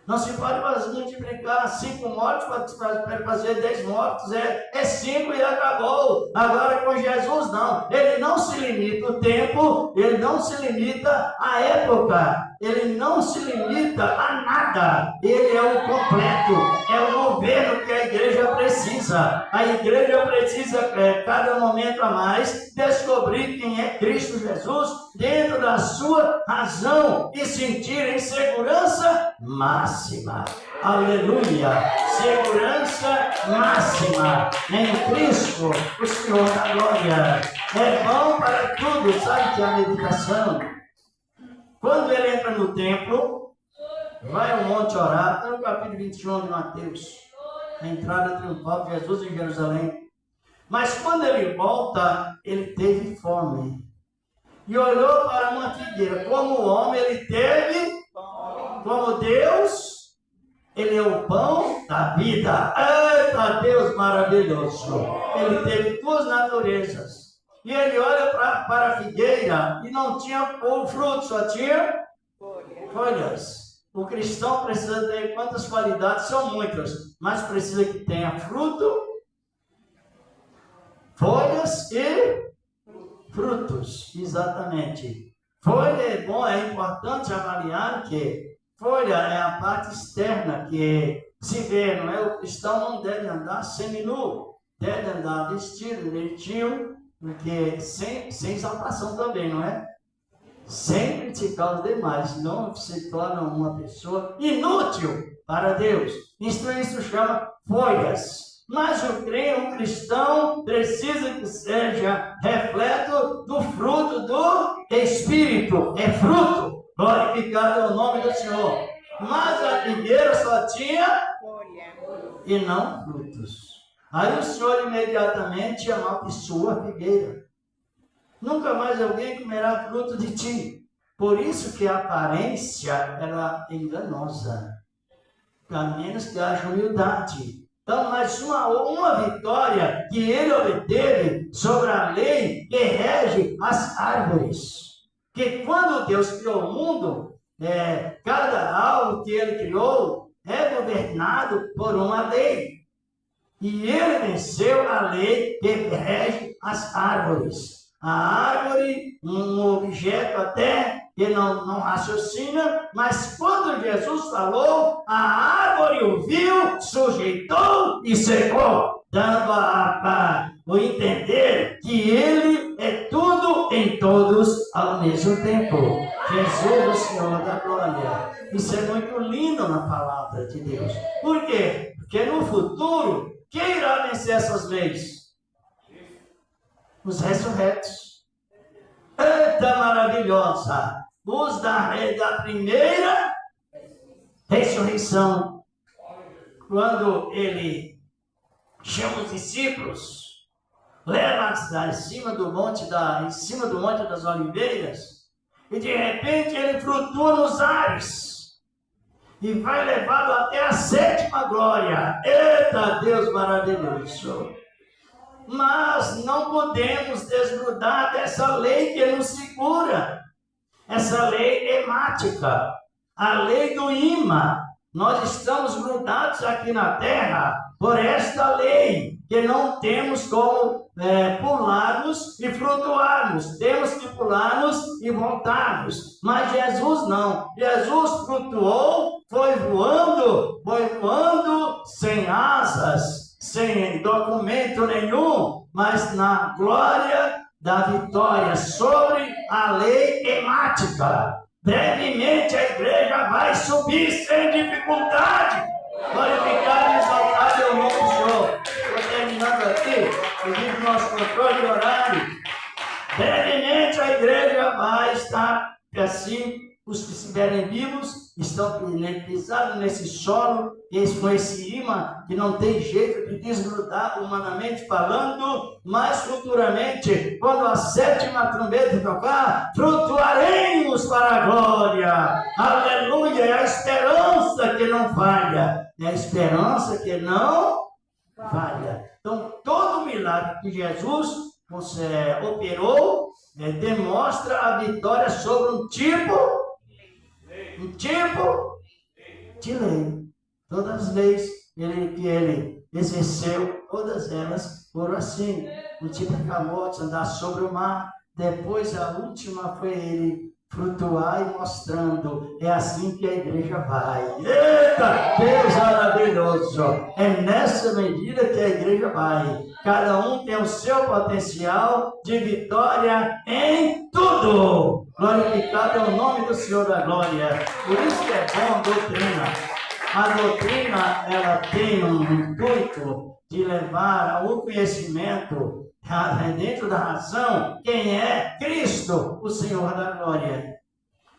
Speaker 1: Não se pode multiplicar 5 mortos para fazer 10 mortos. É 5 e acabou. Agora com Jesus não. Ele não se limita o tempo, ele não se limita a época, ele não se limita a nada. Ele é o completo, é o governo que a igreja precisa. A igreja precisa, cada momento a mais, descobrir quem é Cristo Jesus dentro da sua razão e sentir em segurança máxima. Aleluia! Segurança máxima em Cristo, o Senhor da glória. É bom para tudo, sabe que a meditação, quando ele entra no templo, vai ao monte orar, está no capítulo 21 de Mateus, a entrada triunfal de Jesus em Jerusalém. Mas quando ele volta, ele teve fome. E olhou para uma figueira. Como homem, ele teve, como Deus, ele é o pão da vida. Eita, Deus maravilhoso! Ele teve 2 naturezas. E ele olha para a figueira e não tinha o fruto, só tinha folhas. O cristão precisa ter quantas qualidades? São muitas, mas precisa que tenha fruto, folhas e frutos. Exatamente. Folha é bom, é importante avaliar que folha é a parte externa que se vê, não é? O cristão não deve andar seminu, deve andar vestido direitinho, porque sem exaltação também, não é? Sem criticar os demais, senão se torna uma pessoa inútil para Deus. Isso chama folhas. Mas o cristão precisa que seja reflexo do fruto do Espírito. É fruto. Glorificado é o nome do Senhor. Mas a figueira só tinha folha e não frutos. Aí o Senhor imediatamente amaldiçoa a figueira. Nunca mais alguém comerá fruto de ti. Por isso que a aparência ela é enganosa. A menos que haja humildade. Então, mas uma vitória que ele obteve sobre a lei que rege as árvores. Que quando Deus criou o mundo, cada algo que ele criou é governado por uma lei. E ele venceu a lei que rege as árvores. A árvore, um objeto até que não raciocina, mas quando Jesus falou, a árvore ouviu, sujeitou e secou, dando a entender que ele é tudo em todos ao mesmo tempo. Jesus, o Senhor da glória. Isso é muito lindo na palavra de Deus. Por quê? Porque no futuro, quem irá vencer essas leis? Os ressurretos. Eita, maravilhosa! Os da primeira ressurreição. Quando ele chama os discípulos, leva-os em cima do monte das Oliveiras, e de repente ele flutua nos ares e vai levá-lo até a sétima glória. Eita, Deus maravilhoso! Mas não podemos desgrudar dessa lei que nos segura, essa lei hemática, a lei do imã. Nós estamos grudados aqui na terra por esta lei, que não temos como pularmos e flutuarmos. Temos que pularmos e voltarmos. Mas Jesus não. Jesus flutuou, foi voando sem asas, sem documento nenhum, mas na glória da vitória sobre a lei hemática. Brevemente a igreja vai subir sem dificuldade. Glorificado e exaltado é o nome do Senhor. Estou terminando aqui, devido ao nosso controle de horário. Brevemente a igreja vai estar assim. Os que estiverem vivos estão pisados nesse solo, com esse imã que não tem jeito de desgrudar humanamente falando, mas futuramente, quando a sétima trombeta tocar, flutuaremos para a glória. Aleluia! É a esperança que não falha. É a esperança que não falha. Então, todo milagre que Jesus operou demonstra a vitória sobre um tipo de lei. Todas as leis que ele exerceu, todas elas foram assim. O tipo de camotes, andar sobre o mar. Depois a última foi ele flutuar e mostrando. É assim que a igreja vai. Eita, Deus maravilhoso! É nessa medida que a igreja vai. Cada um tem o seu potencial de vitória em tudo. Glorificado é o nome do Senhor da glória. Por isso que é bom a doutrina. A doutrina, ela tem um intuito de levar ao conhecimento, dentro da razão, quem é Cristo, o Senhor da glória.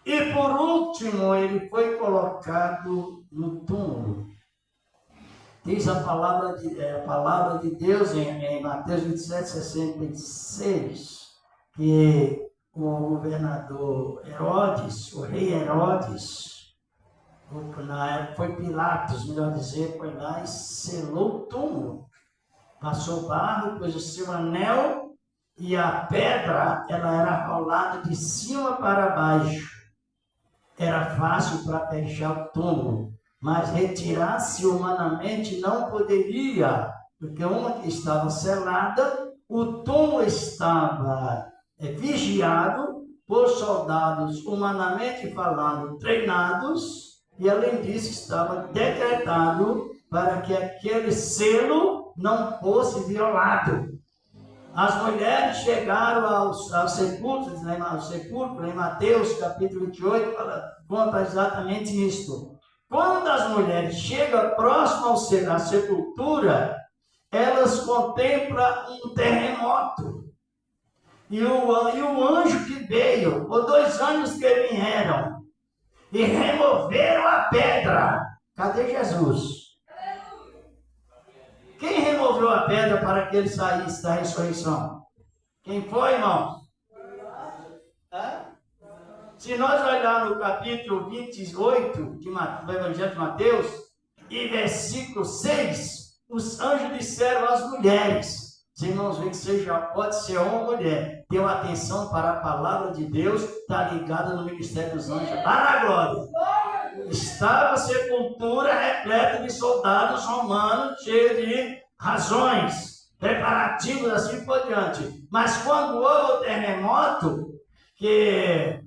Speaker 1: E por último, ele foi colocado no túmulo. Diz a palavra de Deus em Mateus 27, 66, que o governador Herodes, o rei Herodes, na época foi Pilatos, melhor dizer, foi lá e selou o túmulo. Passou barro, pôs o seu anel e a pedra, ela era rolada de cima para baixo. Era fácil para fechar o túmulo, mas retirar-se humanamente não poderia, porque uma que estava selada, o túmulo estava vigiado por soldados, humanamente falando, treinados, e além disso estava decretado para que aquele selo não fosse violado. As mulheres chegaram ao sepulcro, em Mateus capítulo 28, conta exatamente isto. Quando as mulheres chegam próximas à sepultura, elas contemplam um terremoto. E o anjo que veio, ou 2 anjos que vieram, e removeram a pedra. Cadê Jesus? Quem removeu a pedra para que ele saísse da ressurreição? Quem foi, irmão? Se nós olharmos no capítulo 28 do Evangelho de Mateus, e versículo 6, os anjos disseram às mulheres, os irmãos veem que seja, pode ser homem ou mulher, deu atenção para a palavra de Deus, está ligada no ministério dos anjos, lá na glória. Estava a sepultura repleta de soldados romanos, cheios de razões, preparativos, assim por diante. Mas quando houve o terremoto, que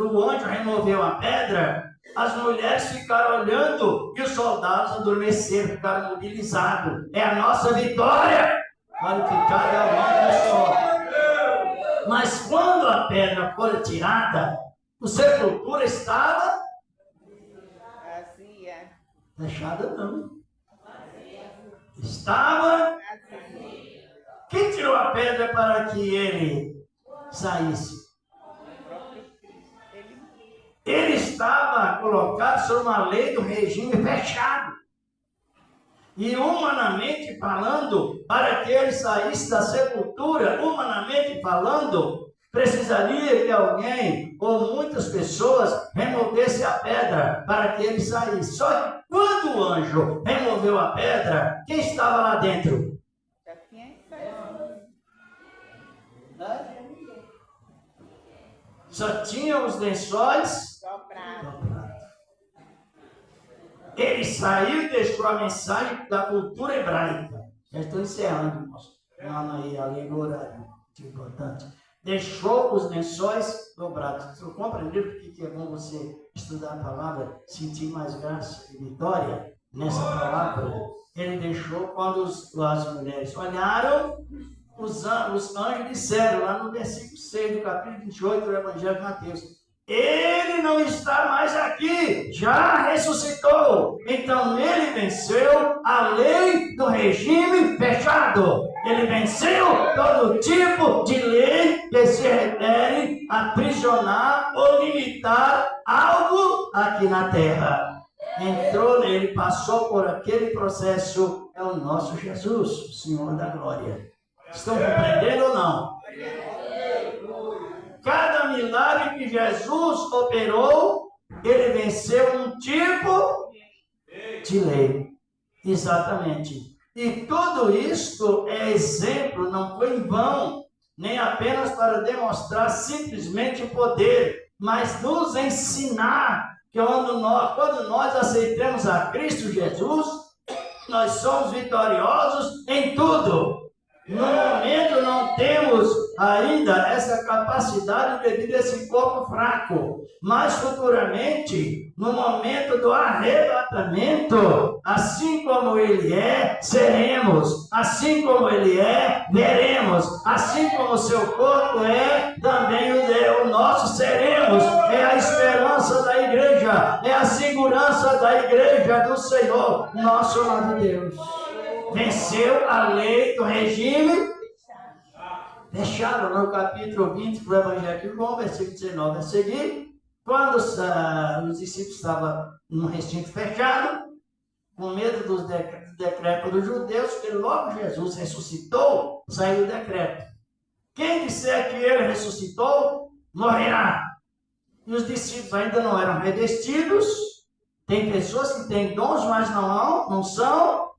Speaker 1: o anjo removeu a pedra, as mulheres ficaram olhando e os soldados adormeceram, ficaram mobilizados. É a nossa vitória. Glorificado é o nome do Senhor. Mas quando a pedra foi tirada, a sepultura estava
Speaker 3: Vazia.
Speaker 1: fechada, não. Estava. Quem tirou a pedra para que ele saísse? Ele estava colocado sob uma lei do regime fechado. E humanamente falando, para que ele saísse da sepultura, humanamente falando, precisaria que alguém ou muitas pessoas removessem a pedra para que ele saísse. Só que quando o anjo removeu a pedra, quem estava lá dentro?
Speaker 3: Já tinha saído.
Speaker 1: Só tinha os lençóis
Speaker 3: Dobrado.
Speaker 1: dobrados. Ele saiu e deixou a mensagem da cultura hebraica. Já estou encerrando, irmãos. Não, aí, ali no horário. Que importante. Deixou os lençóis dobrados. Você compreendeu por que é bom você estudar a palavra, sentir mais graça e vitória nessa palavra? Ele deixou quando as mulheres olharam, os anjos disseram, lá no versículo 6 do capítulo 28 do Evangelho de Mateus: ele não está mais aqui, já ressuscitou. Então ele venceu a lei do regime fechado. Ele venceu todo tipo de lei que se refere a aprisionar ou limitar algo aqui na terra. Entrou nele, passou por aquele processo, é o nosso Jesus, o Senhor da glória. Estão compreendendo ou não? Cada milagre que Jesus operou, ele venceu um tipo de lei. Exatamente. E tudo isto é exemplo, não foi em vão, nem apenas para demonstrar simplesmente o poder, mas nos ensinar que quando nós aceitamos a Cristo Jesus, nós somos vitoriosos em tudo. No momento não temos ainda essa capacidade devido a esse corpo fraco, mas futuramente, no momento do arrebatamento, assim como ele é, seremos, assim como ele é, veremos, assim como o seu corpo é, também o nosso seremos. É a esperança da igreja, é a segurança da igreja do Senhor, nosso amado Deus. Venceu a lei do regime fechado. No capítulo 20 do Evangelho de João, versículo 19 a seguir, quando os discípulos estavam num recinto fechado, com medo dos decretos dos judeus, que logo Jesus ressuscitou, saiu o decreto: quem disser que ele ressuscitou, morrerá. E os discípulos ainda não eram revestidos. Tem pessoas que têm dons, mas não são.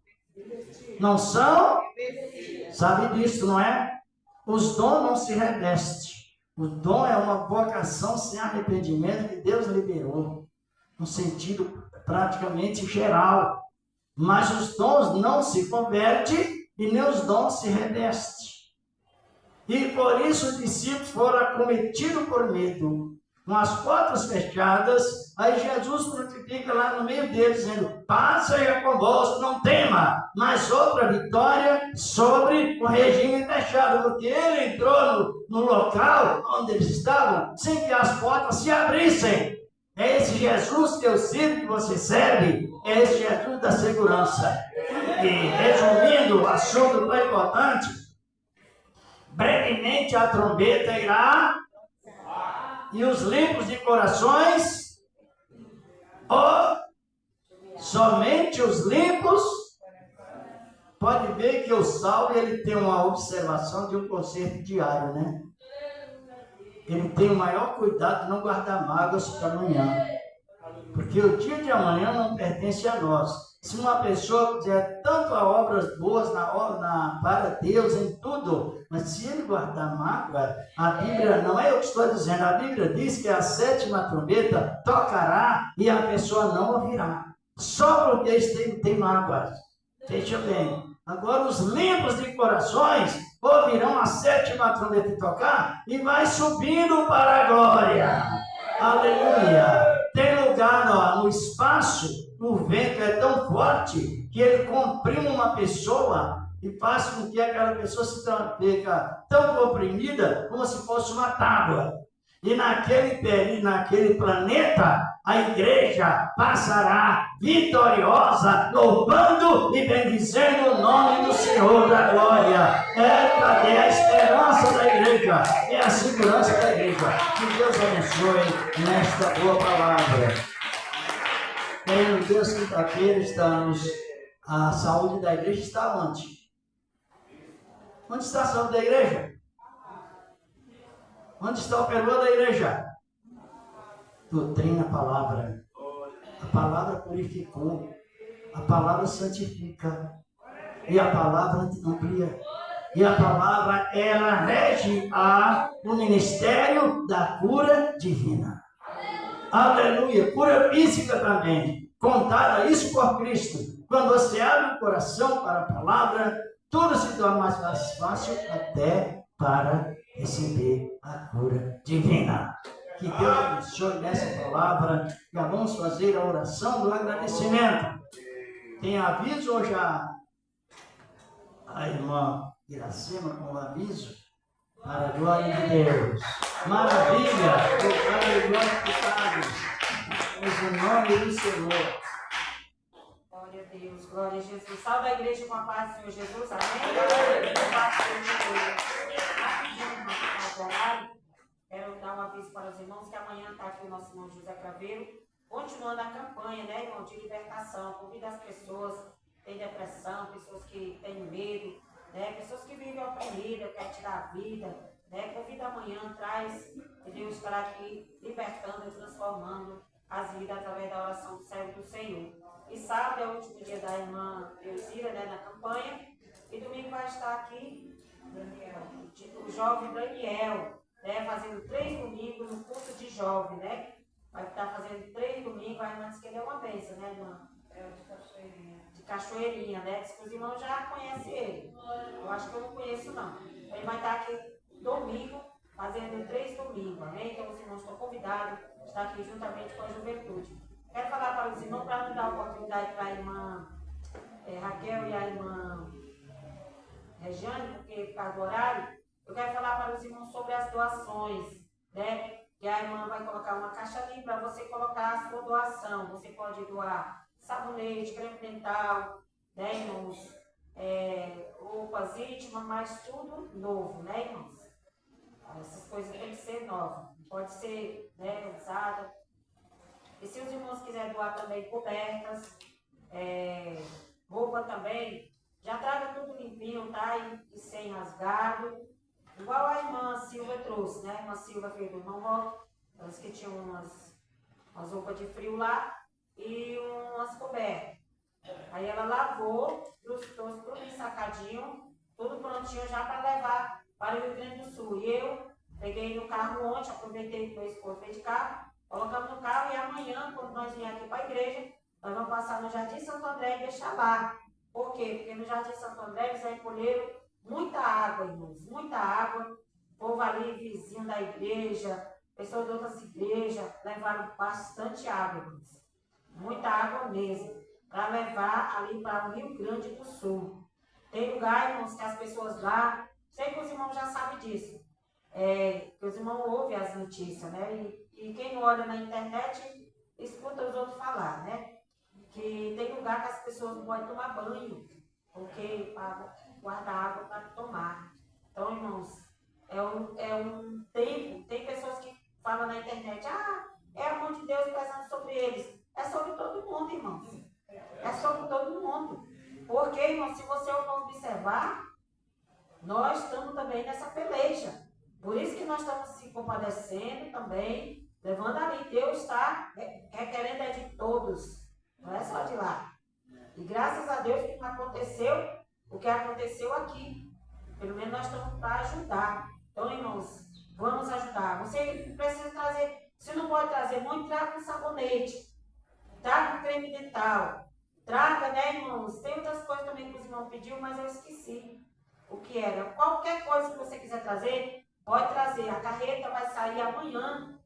Speaker 1: Sabe disso, não é? Os dons não se revestem. O dom é uma vocação sem arrependimento que Deus liberou, no sentido praticamente geral. Mas os dons não se convertem e nem os dons se revestem. E por isso os discípulos foram acometidos por medo. Com as portas fechadas, aí Jesus frutifica lá no meio deles, dizendo: paz seja convosco, não tema. Mas outra vitória sobre o regime fechado, porque ele entrou no local onde eles estavam, sem que as portas se abrissem. É esse Jesus que eu sirvo, que você serve, é esse Jesus da segurança. E resumindo o assunto tão importante, brevemente a trombeta irá. E os limpos de corações, somente os limpos. Pode ver que o salmo ele tem uma observação de um concerto diário, né? Ele tem o maior cuidado de não guardar mágoas para amanhã. Porque o dia de amanhã não pertence a nós. Se uma pessoa fizer tanto a obras boas para Deus em tudo, mas se ele guardar mágoa, a Bíblia, não é eu que estou dizendo, a Bíblia diz que a 7ª trombeta tocará e a pessoa não ouvirá. Só porque eles têm mágoas. Veja bem. Agora os limpos de corações ouvirão a 7ª trombeta tocar e vai subindo para a glória. Aleluia! Tem lugar no espaço, o vento é tão forte que ele comprime uma pessoa e faz com que aquela pessoa fica tão comprimida como se fosse uma tábua. E naquele planeta, a igreja passará vitoriosa, louvando e bendizendo o nome do Senhor da glória. É a esperança da igreja, é a segurança da igreja. Que Deus abençoe nesta boa palavra. Querido Deus, quinta-feira estamos. A saúde da igreja está onde? Onde está a saúde da igreja? Onde está o perua da igreja? Doutrina, a palavra. A palavra purificou. A palavra santifica. E a palavra amplia. E a palavra, ela rege o ministério da cura divina. Aleluia. Cura física também. Contada isso por Cristo. Quando você abre o coração para a palavra, tudo se torna mais fácil até para receber a cura divina. Que Deus abençoe nessa palavra. Já vamos fazer a oração do agradecimento. Tem aviso ou já? A irmã Iracema com o aviso? Para a glória de Deus. Maravilha! Glória glorificados. Em nome do Senhor.
Speaker 4: Glória a Deus, glória a Jesus. Salve a igreja com a paz do Senhor Jesus. Amém. Quero dar um aviso para os irmãos que amanhã está aqui o nosso irmão José Craveiro, continuando a campanha, né, irmão, de libertação. Convida as pessoas que têm depressão, pessoas que têm medo, né, pessoas que vivem oprimidas, querem tirar a vida, né. Convida amanhã, traz, que Deus estará aqui libertando e transformando as vidas através da oração do servo do Senhor. E sábado é o último dia da irmã Eusira, né, na campanha. E domingo vai estar aqui o jovem Daniel, né, fazendo 3 domingos no curso de jovem, né? Vai estar fazendo 3 domingos, a irmã disse que ele é uma bênção, né, irmã? De Cachoeirinha, né? Diz que os irmãos já conhecem ele. Eu acho que eu não conheço, não. Ele vai estar aqui domingo, fazendo 3 domingos, amém? Então os irmãos estão convidados a estar aqui juntamente com a juventude. Quero falar para os irmãos, para nos dar a oportunidade para a irmã Raquel e a irmã Regiane, porque por causa do horário, eu quero falar para os irmãos sobre as doações, né? Que a irmã vai colocar uma caixa ali para você colocar a sua doação. Você pode doar sabonete, creme dental, né, irmãos? Roupas íntimas, mas tudo novo, né, irmãos? Essas coisas têm que ser novas, pode ser, né, usada. E se os irmãos quiserem doar também cobertas, roupa também, já traga tudo limpinho, tá? E sem rasgado. Igual a irmã Silva trouxe, né? A irmã Silva fez do irmão Roque, elas que tinham umas roupas de frio lá e umas cobertas. Aí ela lavou, trouxe tudo ensacadinho, tudo prontinho já para levar para o Rio Grande do Sul. E eu peguei no carro ontem, aproveitei que meu esposo veio de carro, colocamos no carro e amanhã, quando nós viemos aqui para a igreja, nós vamos passar no Jardim Santo André e deixar lá. Por quê? Porque no Jardim Santo André eles recolheram muita água, irmãos, muita água. O povo ali, vizinho da igreja, pessoas de outras igrejas, levaram bastante água, irmãos. Muita água mesmo, para levar ali para o Rio Grande do Sul. Tem lugar, irmãos, que as pessoas lá, sei que os irmãos já sabem disso, que os irmãos ouvem as notícias, né? E quem não olha na internet, escuta os outros falar, né? Que tem lugar que as pessoas não podem tomar banho, porque para guardar água para tomar. Então, irmãos, é um tempo, tem pessoas que falam na internet, é a mão de Deus pesando sobre eles. É sobre todo mundo, irmãos. É sobre todo mundo. Porque, irmãos, se você não observar, nós estamos também nessa peleja. Por isso que nós estamos se compadecendo também, levando ali. Deus está requerendo é de todos, não é só de lá. E graças a Deus que não aconteceu o que aconteceu aqui. Pelo menos nós estamos para ajudar. Então, irmãos, vamos ajudar. Você precisa trazer, se não pode trazer muito, traga um sabonete, traga um creme dental, traga, né, irmãos? Tem outras coisas também que os irmãos pediram, mas eu esqueci o que era. Qualquer coisa que você quiser trazer, pode trazer. A carreta vai sair amanhã.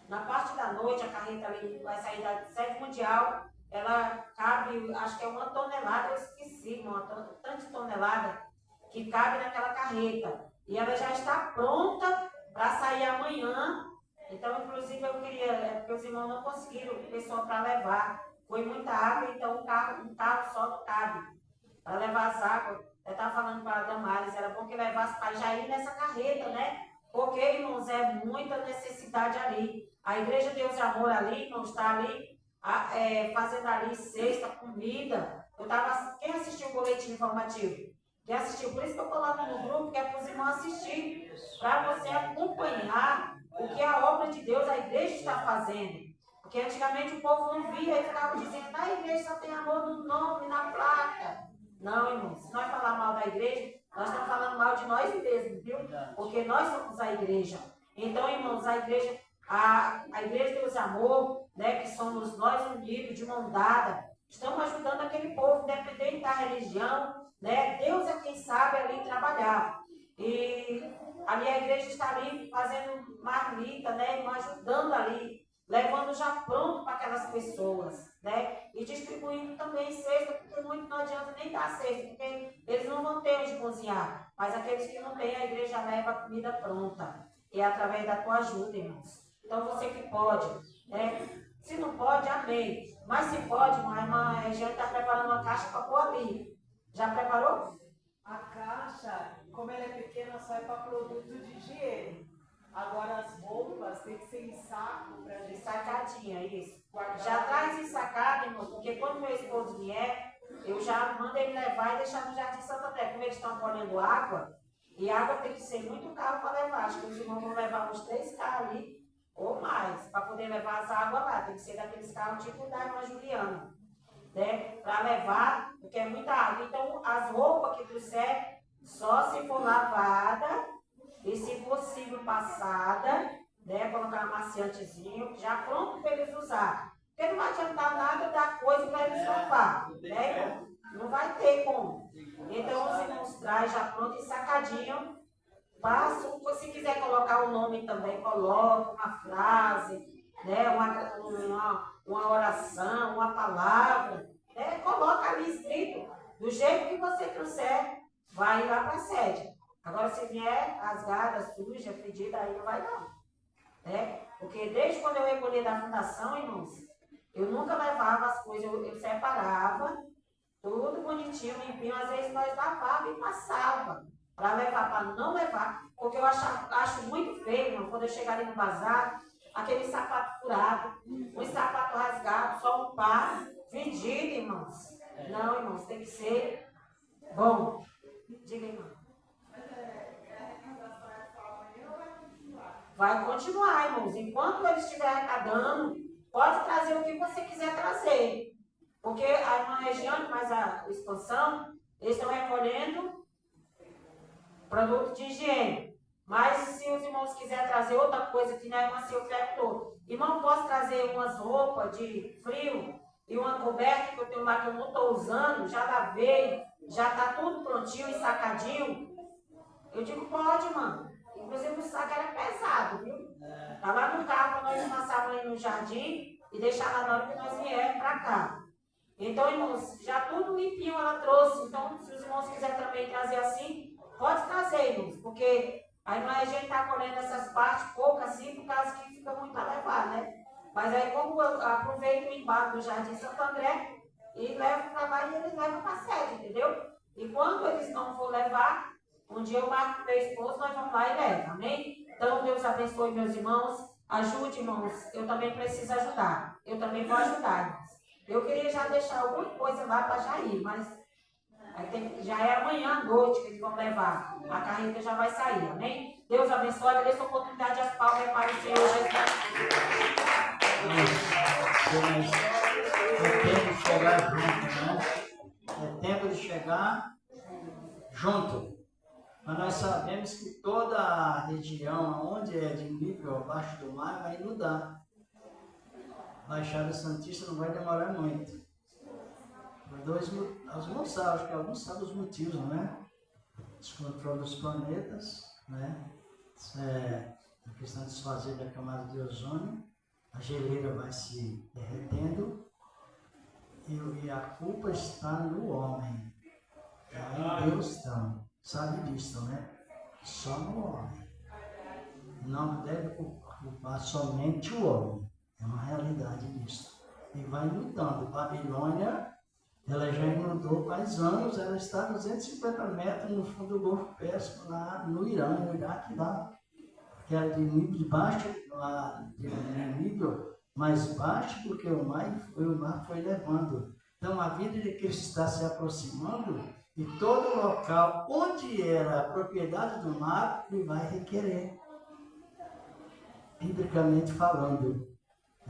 Speaker 4: Na parte da noite, a carreta ali vai sair da sede mundial. Ela cabe, acho que é 1 tonelada, eu esqueci, tanta tonelada que cabe naquela carreta. E ela já está pronta para sair amanhã. Então, inclusive, eu queria, porque os irmãos não conseguiram pessoa para levar. Foi muita água, então um carro só não cabe. Para levar as águas, eu estava falando para a Damares, era bom que levasse para já ir nessa carreta, né? Porque, irmãos, é muita necessidade ali. A Igreja Deus de Amor ali, irmãos, está ali fazendo ali cesta, comida. Quem assistiu o boletim informativo? Quem assistiu? Por isso que eu coloco no grupo, que é para os irmãos assistir, para você acompanhar o que a obra de Deus, a igreja está fazendo. Porque antigamente o povo não via e ficava dizendo, a igreja só tem amor no nome, na placa. Não, irmãos, se nós falar mal da igreja, nós estamos falando mal de nós mesmos, viu? Porque nós somos a igreja. Então, irmãos, a igreja Deus de Amor, né, que somos nós unidos, de mão dada, estamos ajudando aquele povo, independente da religião, né? Deus é quem sabe ali trabalhar. E ali a igreja está ali fazendo marmita, né, ajudando ali, levando já pronto para aquelas pessoas, né? E distribuindo também cesta, porque muito não adianta nem dar cesta, porque eles não vão ter onde cozinhar. Mas aqueles que não têm, a igreja leva a comida pronta. E é através da tua ajuda, irmãos. Então você que pode, né? Se não pode, amém. Mas se pode, a irmã Regiane está preparando uma caixa para pôr ali. Já preparou?
Speaker 2: A caixa, como ela é pequena, só é para produto de higiene. Agora as roupas tem que ser em saco para gente.
Speaker 4: Sacadinha, isso. Já traz ensacado, irmão, porque quando meu esposo vier, eu já mando ele levar e deixar no Jardim Santo André. Como eles estão colhendo água, e água tem que ser muito caro para levar. Acho que os irmãos vão levar uns 3 carros ali, ou mais, para poder levar as águas lá. Tem que ser daqueles carros tipo da irmã Juliana, né? Para levar, porque é muita água. Então, as roupas que trouxer, só se for lavada e, se possível, passada, né? Colocar um amaciantezinho, já pronto para eles usar. Porque não vai adiantar nada dar coisa para eles lavar, né? Não vai ter como. Então, os irmãos traz já pronto e sacadinho. Passa, se quiser colocar o nome também, coloca uma frase, né? Uma oração, uma palavra, né? Coloca ali escrito. Do jeito que você trouxer, vai lá para a sede. Agora, se vier rasgada, suja, fedida, aí não vai não. Né? Porque desde quando eu recolhi da fundação, irmãos, eu nunca levava as coisas, eu separava, tudo bonitinho, limpinho. Às vezes nós lavava e passava para levar, para não levar, porque eu acho muito feio, irmão, quando eu chegar ali no bazar, aquele sapato furado, um sapato rasgado, só um par, vendido, irmãos. Não, irmãos, tem que ser bom. Diga, irmão. Vai continuar, irmãos. Enquanto ele estiver arrecadando, pode trazer o que você quiser trazer. Porque a irmã Regiane, mais a expansão, eles estão recolhendo produto de higiene. Mas se os irmãos quiserem trazer outra coisa que não é uma seu perguntou, irmão, posso trazer umas roupas de frio e uma coberta que eu tenho lá que eu não estou usando, já lavei, já está tudo prontinho, ensacadinho? Eu digo, pode, mano. Inclusive o saco era pesado, viu? Tá lá no carro para nós passarmos aí no jardim e deixar lá na hora que nós vier para cá. Então, irmãos, já tudo limpinho ela trouxe. Então, se os irmãos quiserem também trazer assim, pode trazer, irmãos, porque a irmã a gente está colhendo essas partes pouco assim, por causa que fica muito a levar, né? Mas aí, como eu aproveito o embalo do Jardim Santo André e levo para lá e eles levam para a sede, entendeu? E quando eles não for levar, um dia eu marco com meu esposo, nós vamos lá e leva, amém? Então, Deus abençoe meus irmãos. Ajude, irmãos. Eu também preciso ajudar. Eu também vou ajudar, irmãos. Eu queria já deixar alguma coisa lá para Jair, mas Já é amanhã à noite que eles vão levar. A carreta já vai sair, amém? Deus abençoe, agradeço a oportunidade, as palmas para o Senhor Jesus.
Speaker 1: É tempo de chegar junto, né? É tempo de chegar junto. Mas nós sabemos que toda a região onde é de nível abaixo do mar vai inundar. Baixada Santista não vai demorar muito. Alguns sabem os motivos, né? Descontrole dos planetas, né? A questão de desfazer da camada de ozônio, a geleira vai se derretendo e a culpa está no homem. Em Deus não. Sabe disso, né? Só no homem. Não deve culpar somente o homem. É uma realidade disso. E vai inundando. Babilônia, ela já inundou faz anos, ela está a 250 metros no fundo do Golfo Pérsico, lá no Irã, no Iraque, lá. Que era de nível baixo, lá de nível mais baixo, porque o mar foi levando. Então a vida de Cristo está se aproximando e todo local onde era a propriedade do mar, ele vai requerer. Biblicamente falando.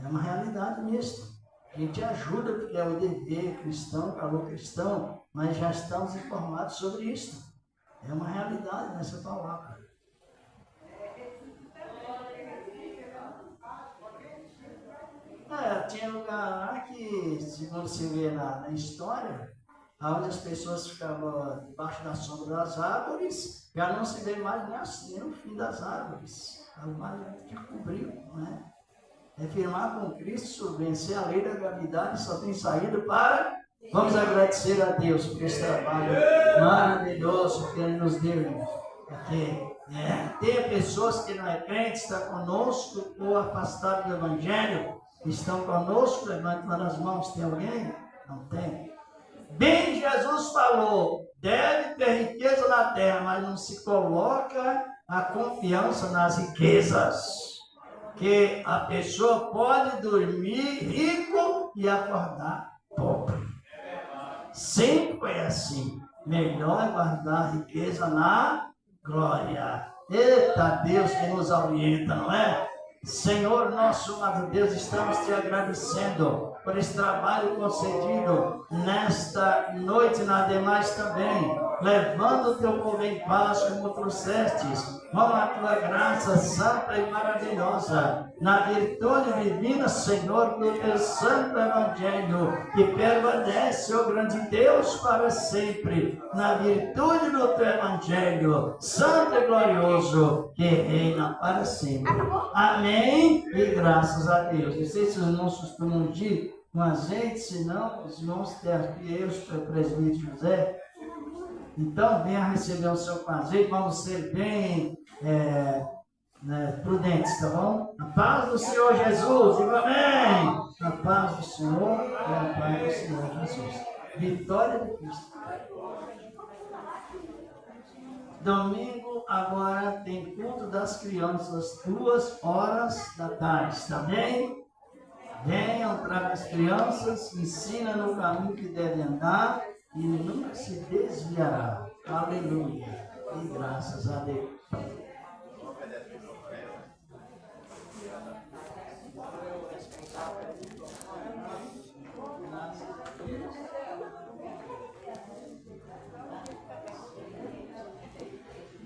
Speaker 1: É uma realidade nisso. A gente ajuda porque é o dever cristão, calor cristão, mas já estamos informados sobre isso. É uma realidade nessa palavra. Tinha lugar lá que, segundo se vê na história, onde as pessoas ficavam debaixo da sombra das árvores, já não se vê mais nem o fim das árvores. A árvore que cobriu, né? É firmar com Cristo, vencer a lei da gravidade, só tem saído para... Vamos agradecer a Deus por esse trabalho maravilhoso que Ele nos deu. Tem pessoas que não é crente, está conosco ou afastado do Evangelho, estão conosco, levantando as mãos. Tem alguém? Não tem. Bem, Jesus falou, deve ter riqueza na terra, mas não se coloca a confiança nas riquezas. Que a pessoa pode dormir rico e acordar pobre. Sempre foi assim. Melhor é guardar a riqueza na glória. Eita Deus que nos orienta, não é? Senhor nosso amado Deus, estamos te agradecendo por esse trabalho concedido nesta noite e nas demais também, levando o teu povo em paz como trouxestes, com a tua graça santa e maravilhosa, na virtude divina, Senhor, do teu santo evangelho, que permanece, ó grande Deus, para sempre, na virtude do teu evangelho, santo e glorioso, que reina para sempre. Amém e graças a Deus. Não sei se os irmãos costumam ungir com azeite, senão os irmãos têm aqui, o presbítero José. Então, venha receber o seu azeite, vamos ser bem prudentes, tá bom? A paz do Senhor Jesus, diga amém! A paz do Senhor e a paz do Senhor Jesus. Vitória de Cristo. Domingo agora tem culto das crianças, 2h da tarde, tá bem? Venham, traga as crianças, ensina no caminho que devem andar e nunca se desviará. Aleluia. E graças a Deus.